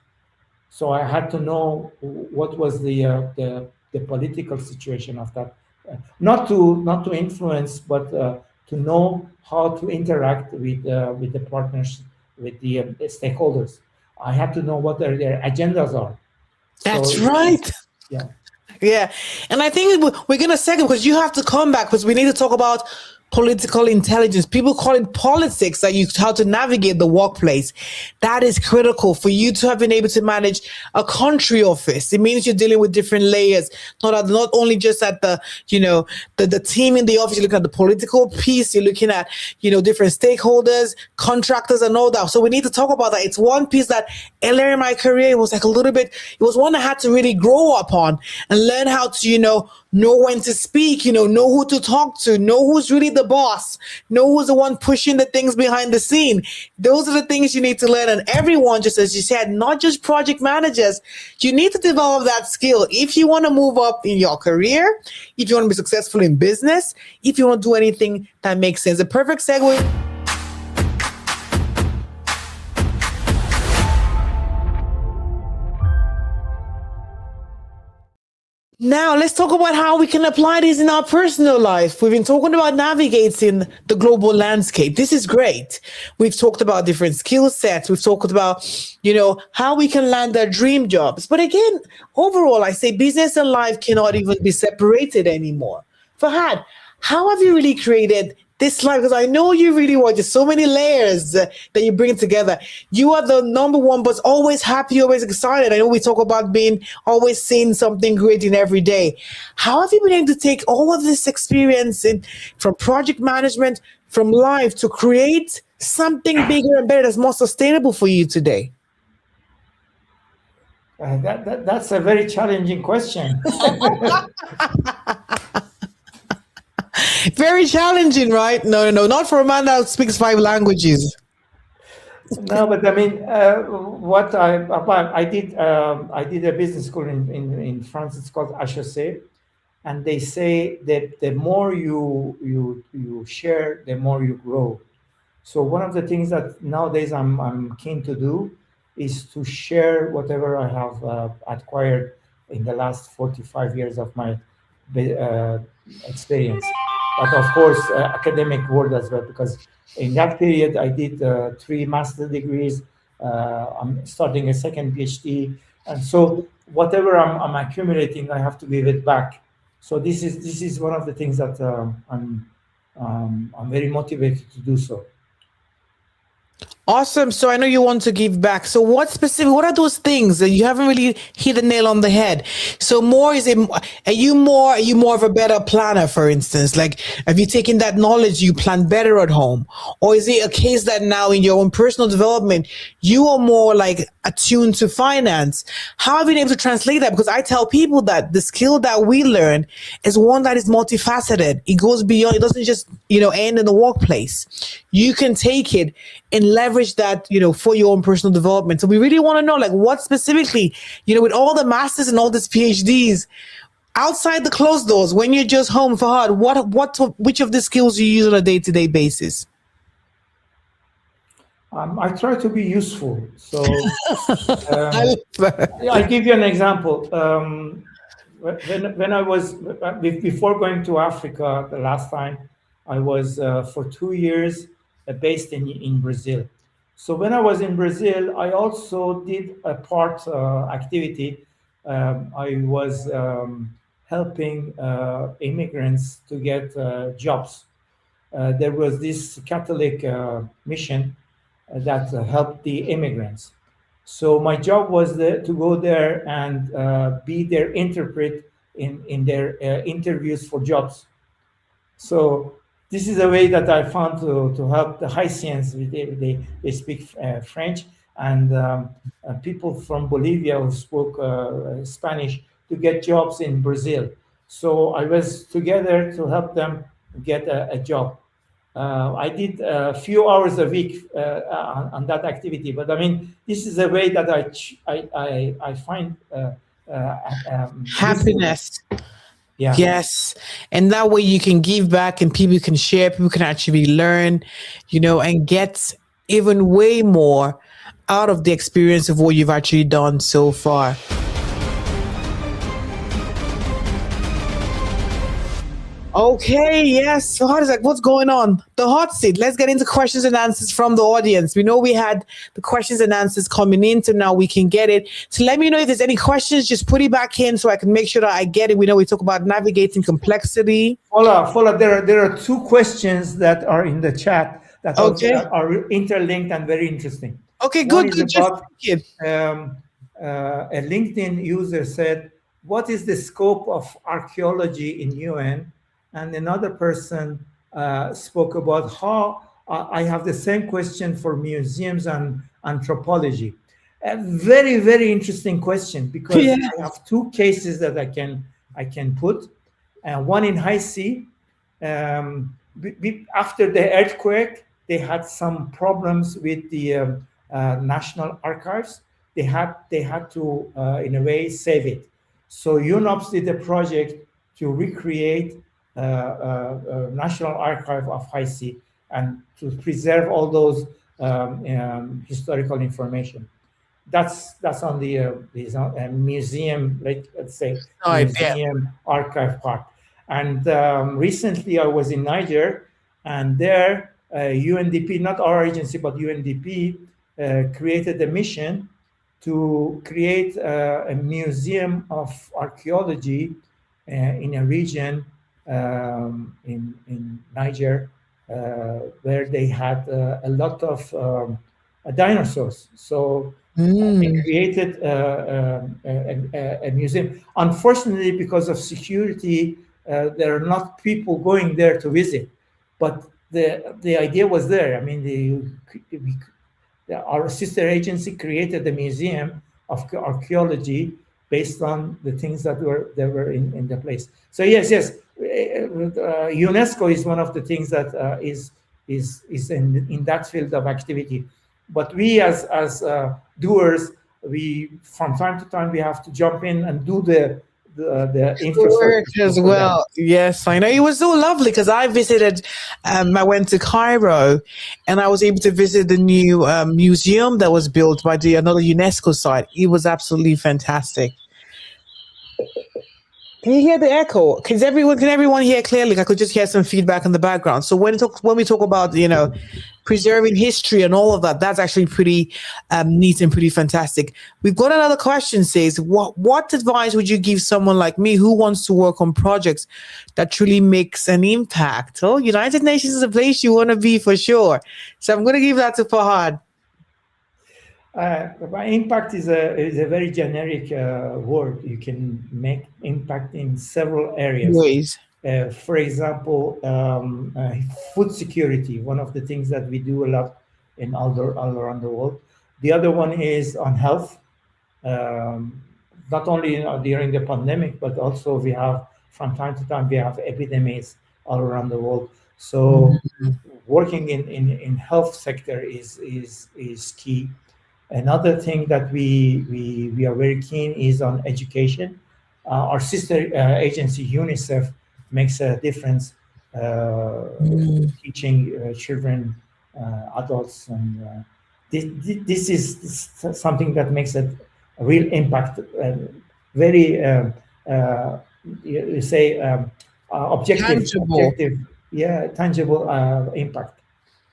so I had to know what was the political situation of that, not to influence, but to know how to interact with the partners, with the stakeholders. I have to know what their agendas are. That's right. Yeah. Yeah. And I think we're going to second, because you have to come back, because we need to talk about political intelligence. People call it politics, how to navigate the workplace. That is critical for you to have been able to manage a country office. It means you're dealing with different layers, not only just at the team in the office. You're looking at the political piece. You're looking at, different stakeholders, contractors, and all that. So we need to talk about that. It's one piece that earlier in my career, it was like it was one I had to really grow up on and learn how to, know when to speak, know who to talk to, know who's really the boss, know who's the one pushing the things behind the scene. Those are the things you need to learn. And everyone, just as you said, not just project managers, you need to develop that skill. If you want to move up in your career, if you want to be successful in business, if you want to do anything that makes sense. A perfect segue. Now, let's talk about how we can apply this in our personal life. We've been talking about navigating the global landscape. This is great. We've talked about different skill sets. We've talked about, how we can land our dream jobs. But again, overall, I say business and life cannot even be separated anymore. Farhad, how have you really created this life? Because I know you really want just so many layers that you bring together. You are the number one, but always happy, always excited. I know we talk about being always seeing something great in every day. How have you been able to take all of this experience from project management, from life to create something bigger and better that's more sustainable for you today? That's a very challenging question. Very challenging, right? No, not for a man that speaks 5 languages. No, but I mean, what I did a business school in France. It's called HEC, and they say that the more you share, the more you grow. So one of the things that nowadays I'm keen to do is to share whatever I have acquired in the last 45 years of my experience, but of course academic world as well, because in that period I did 3 master degrees. I'm starting a second PhD, and so whatever I'm accumulating, I have to give it back. So this is one of the things that I'm very motivated to do so. Awesome. So I know you want to give back. So what are those things that you haven't really hit the nail on the head? So are you more of a better planner, for instance? Like, have you taken that knowledge, you plan better at home? Or is it a case that now in your own personal development, you are more like attuned to finance? How have you been able to translate that? Because I tell people that the skill that we learn is one that is multifaceted. It goes beyond, it doesn't just, end in the workplace. You can take it and leverage that, for your own personal development. So we really want to know, like, what specifically, with all the masters and all these PhDs, outside the closed doors, when you're just home, Farhad, which of the skills you use on a day-to-day basis? I try to be useful. So I'll give you an example. When I was, before going to Africa the last time, I was for 2 years based in Brazil. So when I was in Brazil, I also did a part activity. I was helping immigrants to get jobs. There was this Catholic mission that helped the immigrants. So my job was to go there and be their interpret in their interviews for jobs. So this is a way that I found to help the Haitians. They speak French, and people from Bolivia who spoke Spanish to get jobs in Brazil. So I was together to help them get a job. I did a few hours a week on that activity, but I mean, this is a way that I find happiness. Yeah. Yes. And that way you can give back and people can share, people can actually learn, and get even way more out of the experience of what you've actually done so far. Okay, yes. So what's going on? The hot seat. Let's get into questions and answers from the audience. We know we had the questions and answers coming in, so now we can get it. So let me know if there's any questions. Just put it back in so I can make sure that I get it. We know we talk about navigating complexity. Fola, there are 2 questions that are in the chat that are interlinked and very interesting. Okay, good. About, a LinkedIn user said, "What is the scope of archaeology in UN?" And another person spoke about how I have the same question for museums and anthropology. A very, very interesting question, because I have 2 cases that I can put. One in High Sea. After the earthquake, they had some problems with the National Archives. They had to, in a way, save it. So UNOPS did a project to recreate National Archive of High Sea and to preserve all those historical information. that's on the museum, let's say Right, yeah. museum archive part. And recently I was in Niger, and there UNDP, not our agency, but UNDP created a mission to create a museum of archaeology in a region in Niger where they had a lot of dinosaurs. So they created a museum. Unfortunately, because of security, there are not people going there to visit. But the idea was there. I mean, our sister agency created a museum of archaeology based on the things that were in the place. So yes, UNESCO is one of the things that is in that field of activity. But we as doers, we from time to time we have to jump in and do the infrastructure Work as well. Yes, I know. It was so lovely because I visited, I went to Cairo and I was able to visit the new museum that was built by another UNESCO site. It was absolutely fantastic. Can you hear the echo? Can everyone hear clearly? I could just hear some feedback in the background. So when we talk about, preserving history and all of that, that's actually pretty neat and pretty fantastic. We've got another question, says, what advice would you give someone like me who wants to work on projects that truly makes an impact? Oh, United Nations is a place you want to be for sure. So I'm going to give that to Farhad. Impact is a very generic word. You can make impact in several areas. Ways. For example, food security, one of the things that we do a lot all around the world. The other one is on health, not only during the pandemic, but also we have, from time to time, we have epidemics all around the world. So working in health sector is key. Another thing that we are very keen is on education. Our sister agency, UNICEF, makes a difference teaching children, adults, and this is something that makes a real impact, very objective, tangible impact.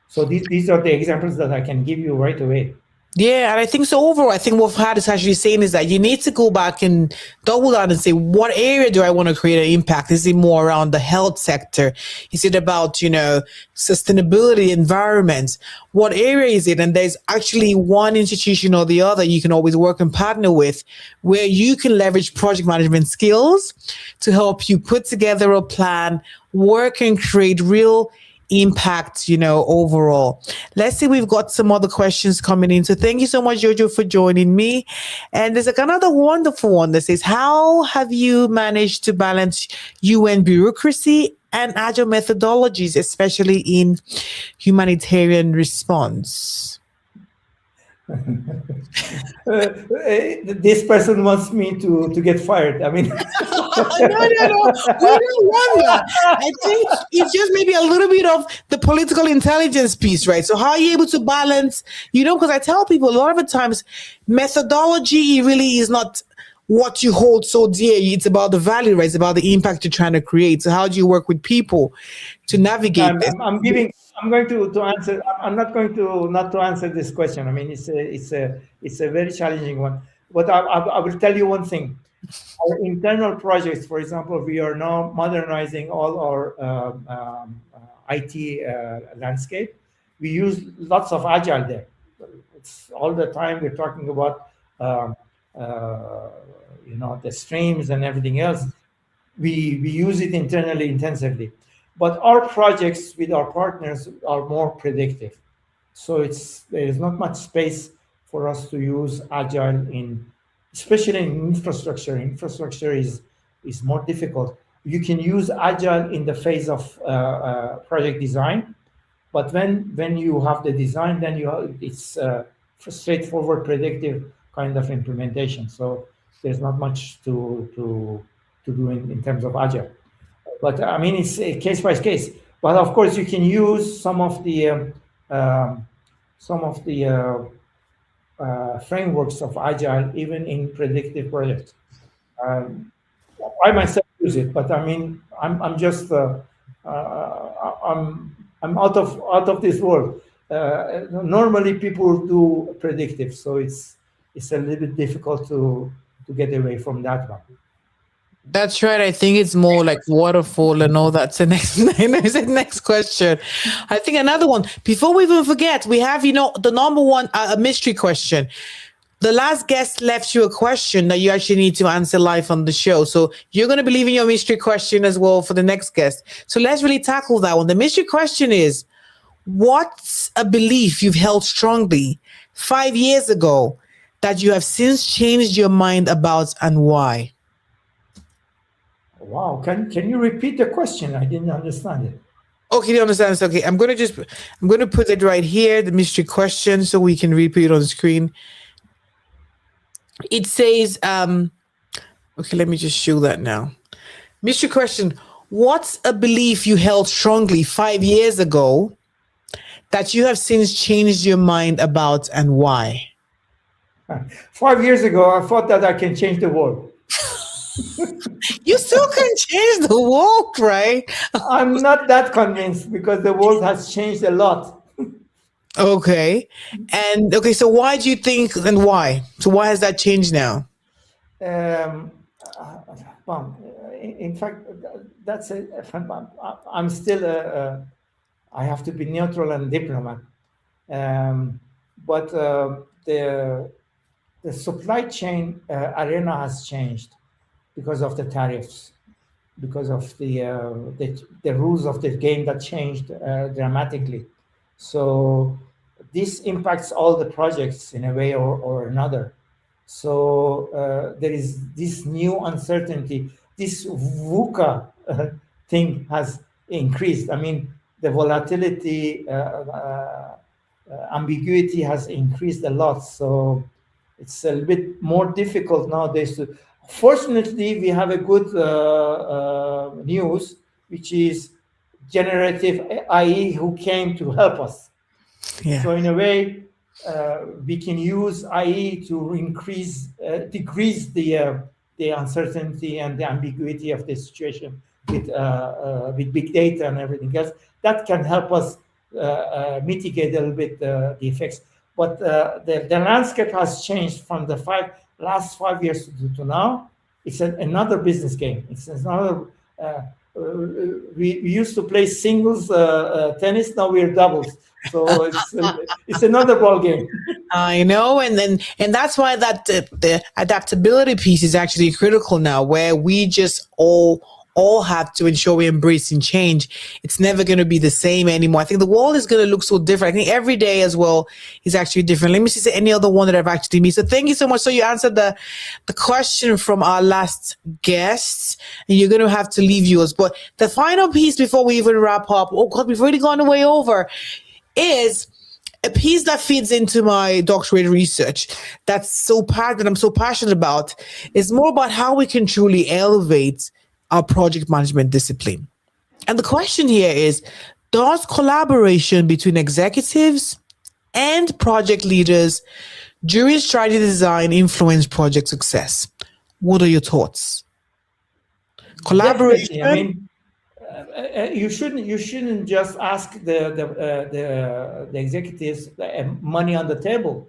So these are the examples that I can give you right away. Yeah, and I think so overall, I think what Farhad is actually saying is that you need to go back and double down and say, what area do I want to create an impact? Is it more around the health sector? Is it about, sustainability, environment? What area is it? And there's actually one institution or the other you can always work and partner with where you can leverage project management skills to help you put together a plan, work and create real impact, overall. Let's see, we've got some other questions coming in. So thank you so much, Jojo, for joining me. And there's another wonderful one that says, how have you managed to balance UN bureaucracy and agile methodologies, especially in humanitarian response? This person wants me to get fired. I mean, no. We don't want that. I think it's just maybe a little bit of the political intelligence piece, right? So how are you able to balance, because I tell people a lot of the times methodology really is not what you hold so dear. It's about the value, right? It's about the impact you're trying to create. So how do you work with people to navigate this? I'm going to answer. I'm not going to not to answer this question. I mean, it's a very challenging one. But I will tell you one thing. Our internal projects, for example, we are now modernizing all our IT landscape. We use lots of agile there. It's all the time we're talking about the streams and everything else. We use it internally intensively. But our projects with our partners are more predictive. So there is not much space for us to use agile especially in infrastructure. Infrastructure is more difficult. You can use agile in the phase of project design, but when you have the design, then it's straightforward, predictive kind of implementation. So there's not much to do in terms of agile. But I mean, it's a case by case. But of course, you can use some of the frameworks of Agile, even in predictive projects. I myself use it, but I mean, I'm just I'm out of this world. Normally, people do predictive, so it's a little bit difficult to get away from that one. That's right. I think it's more like waterfall and all that. So next, next question. I think another one. Before we even forget, we have, the number one, a mystery question. The last guest left you a question that you actually need to answer live on the show. So you're going to be leaving your mystery question as well for the next guest. So let's really tackle that one. The mystery question is, what's a belief you've held strongly 5 years ago that you have since changed your mind about, and why? Wow, can you repeat the question? I didn't understand it. Okay, you understand? It's okay. I'm going to put it right here, the mystery question, so we can repeat it on the screen. It says, okay, let me just show that now. Mystery question: what's a belief you held strongly 5 years ago that you have since changed your mind about, and why? 5 years ago, I thought that I can change the world. You still can change the world, right? I'm not that convinced because the world has changed a lot. Okay. And okay, so why do you think, and why? So why has that changed now? Well, in fact, that's it. I'm still I have to be neutral and diplomat. But the supply chain arena has changed because of the tariffs, because of the rules of the game that changed dramatically. So this impacts all the projects in a way or another. So there is this new uncertainty. This VUCA thing has increased. I mean, the volatility, ambiguity has increased a lot. So it's a little bit more difficult nowadays to. Fortunately, we have a good news, which is generative AI who came to help us. Yeah. So in a way, we can use AI to decrease the uncertainty and the ambiguity of the situation with big data and everything else. That can help us mitigate a little bit the effects. But the landscape has changed from the last 5 years to now. It's another business game. It's another. We used to play singles tennis. Now we're doubles. So it's another ball game. I know, and that's why that the adaptability piece is actually critical now, where we just all have to ensure we're embracing change. It's never going to be the same anymore. I think the world is going to look so different. I think every day as well is actually different. Let me see any other one that I've actually missed. So thank you so much. So you answered the question from our last guest, and you're going to have to leave yours. But the final piece before we even wrap up, oh God, we've already gone way over, is a piece that feeds into my doctorate research that I'm so passionate about. Is more about how we can truly elevate our project management discipline. And the question here is, does collaboration between executives and project leaders during strategy design influence project success? What are your thoughts? Collaboration. Definitely. I mean, you shouldn't just ask the executives money on the table.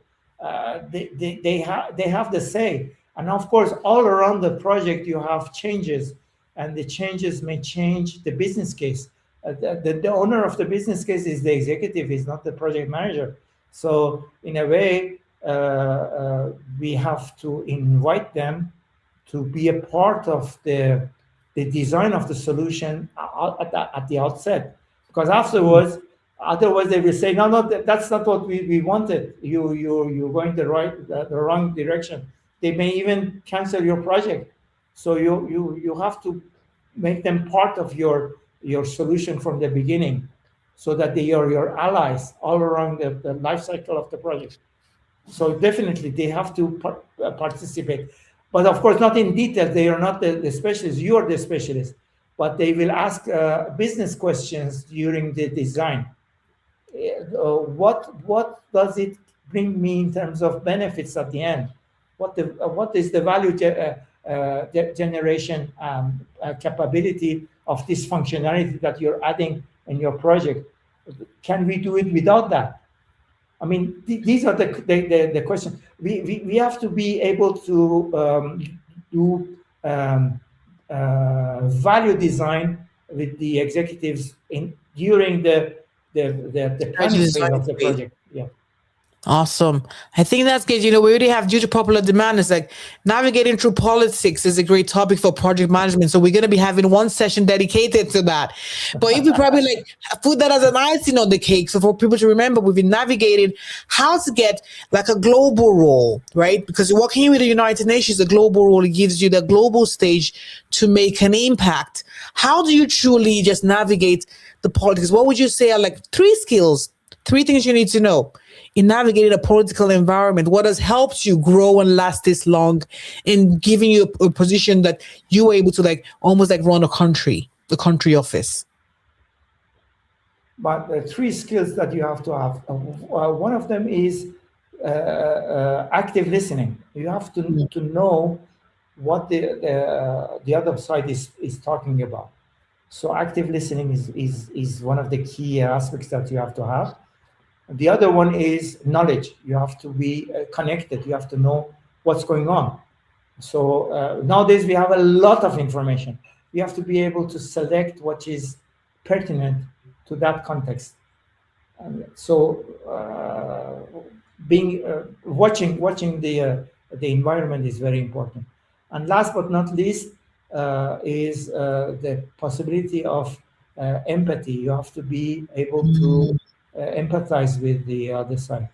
They have the say, and of course, all around the project you have changes, and the changes may change the business case. The owner of the business case is the executive, is not the project manager. So in a way, we have to invite them to be a part of the design of the solution at the outset, because otherwise they will say, no, that's not what we wanted. You're going the wrong direction. They may even cancel your project. So you have to make them part of your solution from the beginning, so that they are your allies all around the life cycle of the project. So definitely they have to participate. But of course, not in detail. They are not the specialists. You are the specialist. But they will ask business questions during the design. What does it bring me in terms of benefits at the end? What is the value generation capability of this functionality that you're adding in your project? Can we do it without that? I mean, these are the questions. We have to be able to do value design with the executives during the planning phase of the project. Yeah. Awesome. I think that's good. We already have, due to popular demand, it's like navigating through politics is a great topic for project management. So we're going to be having one session dedicated to that. But if we probably put that as an icing on the cake, so for people to remember, we've been navigating how to get like a global role, right? Because you're working with the United Nations, a global role, it gives you the global stage to make an impact. How do you truly just navigate the politics? What would you say are like 3 skills, 3 things you need to know in navigating a political environment? What has helped you grow and last this long in giving you a position that you were able to almost run the country office? But 3 skills that you have to have. One of them is active listening. You have to know what the other side is talking about. So active listening is one of the key aspects that you have to have. The other one is knowledge. You have to be connected. You have to know what's going on. So nowadays we have a lot of information. You have to be able to select what is pertinent to that context. So watching the environment is very important. And last but not least is the possibility of empathy. You have to be able to empathize with the other side.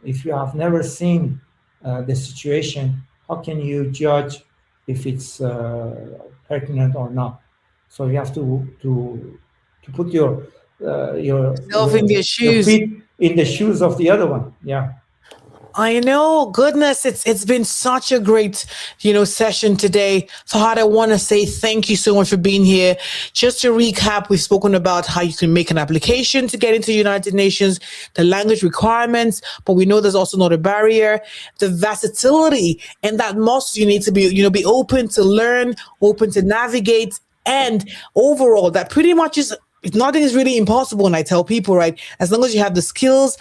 If you have never seen the situation, how can you judge if it's pertinent or not? So you have to put your in their shoes, feet in the shoes of the other one. Yeah. I know, goodness, it's been such a great, session today. Farhad, I want to say thank you so much for being here. Just to recap, we've spoken about how you can make an application to get into the United Nations, the language requirements, but we know there's also not a barrier, the versatility, and that you need to be open to learn, open to navigate, and overall, that pretty much is nothing is really impossible. And I tell people, right, as long as you have the skills,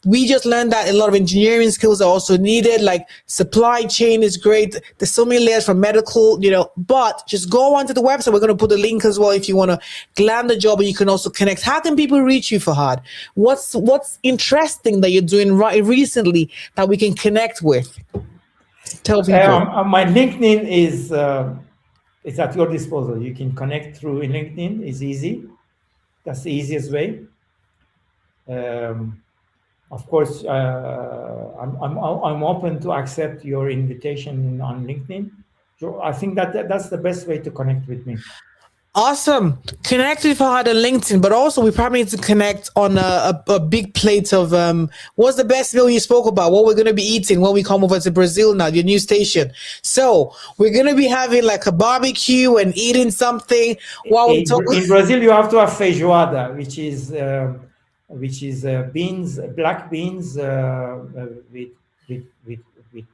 we just learned that a lot of engineering skills are also needed. Like supply chain is great. There's so many layers from medical, but just go onto the website. We're going to put a link as well if you want to land the job, and you can also connect. How can people reach you, Farhad? What's interesting that you're doing recently that we can connect with? Tell people. My LinkedIn is at your disposal. You can connect through LinkedIn. It's easy. That's the easiest way. Of course, I'm open to accept your invitation on LinkedIn. So I think that's the best way to connect with me. Awesome. Connect with Farhad on LinkedIn, but also we probably need to connect on a big plate of what's the best meal you spoke about, what we're going to be eating when we come over to Brazil now, your new station. So we're going to be having like a barbecue and eating something while we talk. In Brazil, you have to have feijoada, which is beans, black beans with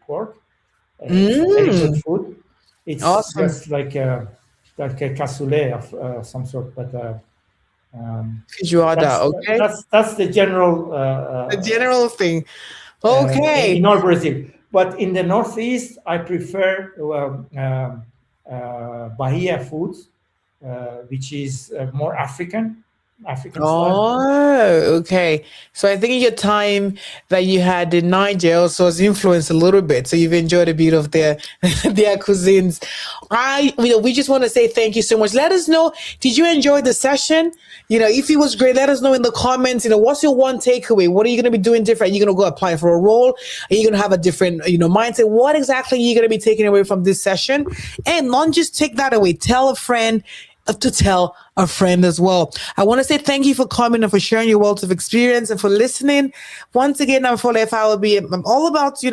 pork. It's very good food. It's awesome. Just like a cassoulet of some sort, but feijoada. Okay, that's the general the general thing. Okay, in North Brazil, but in the Northeast, I prefer Bahia foods, which is more African style. Okay. So I think in your time that you had in Niger also was influenced a little bit. So you've enjoyed a bit of their cuisines. We just want to say thank you so much. Let us know, did you enjoy the session? If it was great, let us know in the comments. What's your one takeaway? What are you going to be doing different? Are you going to go apply for a role? Are you going to have a different, mindset? What exactly are you going to be taking away from this session? And not just take that away. Tell a friend to tell a friend as well. I want to say thank you for coming and for sharing your wealth of experience and for listening. Once again, I'm all about,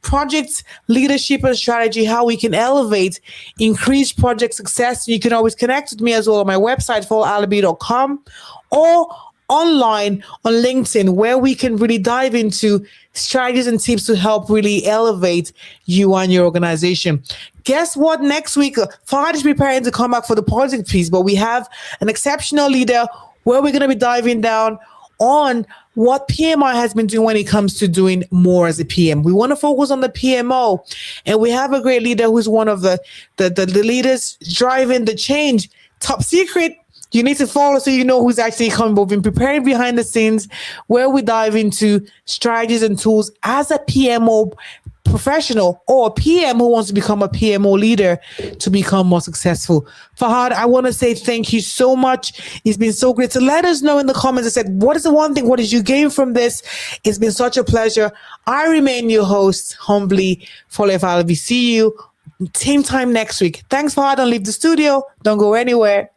project leadership and strategy, how we can elevate, increase project success. You can always connect with me as well on my website, farhadabdollahyan.com, or online on LinkedIn, where we can really dive into strategies and tips to help really elevate you and your organization. Guess what? Next week, Farhad is preparing to come back for the politics piece, but we have an exceptional leader where we're going to be diving down on what PMI has been doing when it comes to doing more as a PM. We want to focus on the PMO, and we have a great leader who's one of the leaders driving the change. Top secret. You need to follow so you know who's actually coming. We've been preparing behind the scenes where we dive into strategies and tools as a PMO professional or a PM who wants to become a PMO leader to become more successful. Farhad, I want to say thank you so much. It's been so great. So let us know in the comments. I said, what is the one thing? What did you gain from this? It's been such a pleasure. I remain your host, humbly, Farhad Abdollahyan. See you same time next week. Thanks, Farhad. Don't leave the studio. Don't go anywhere.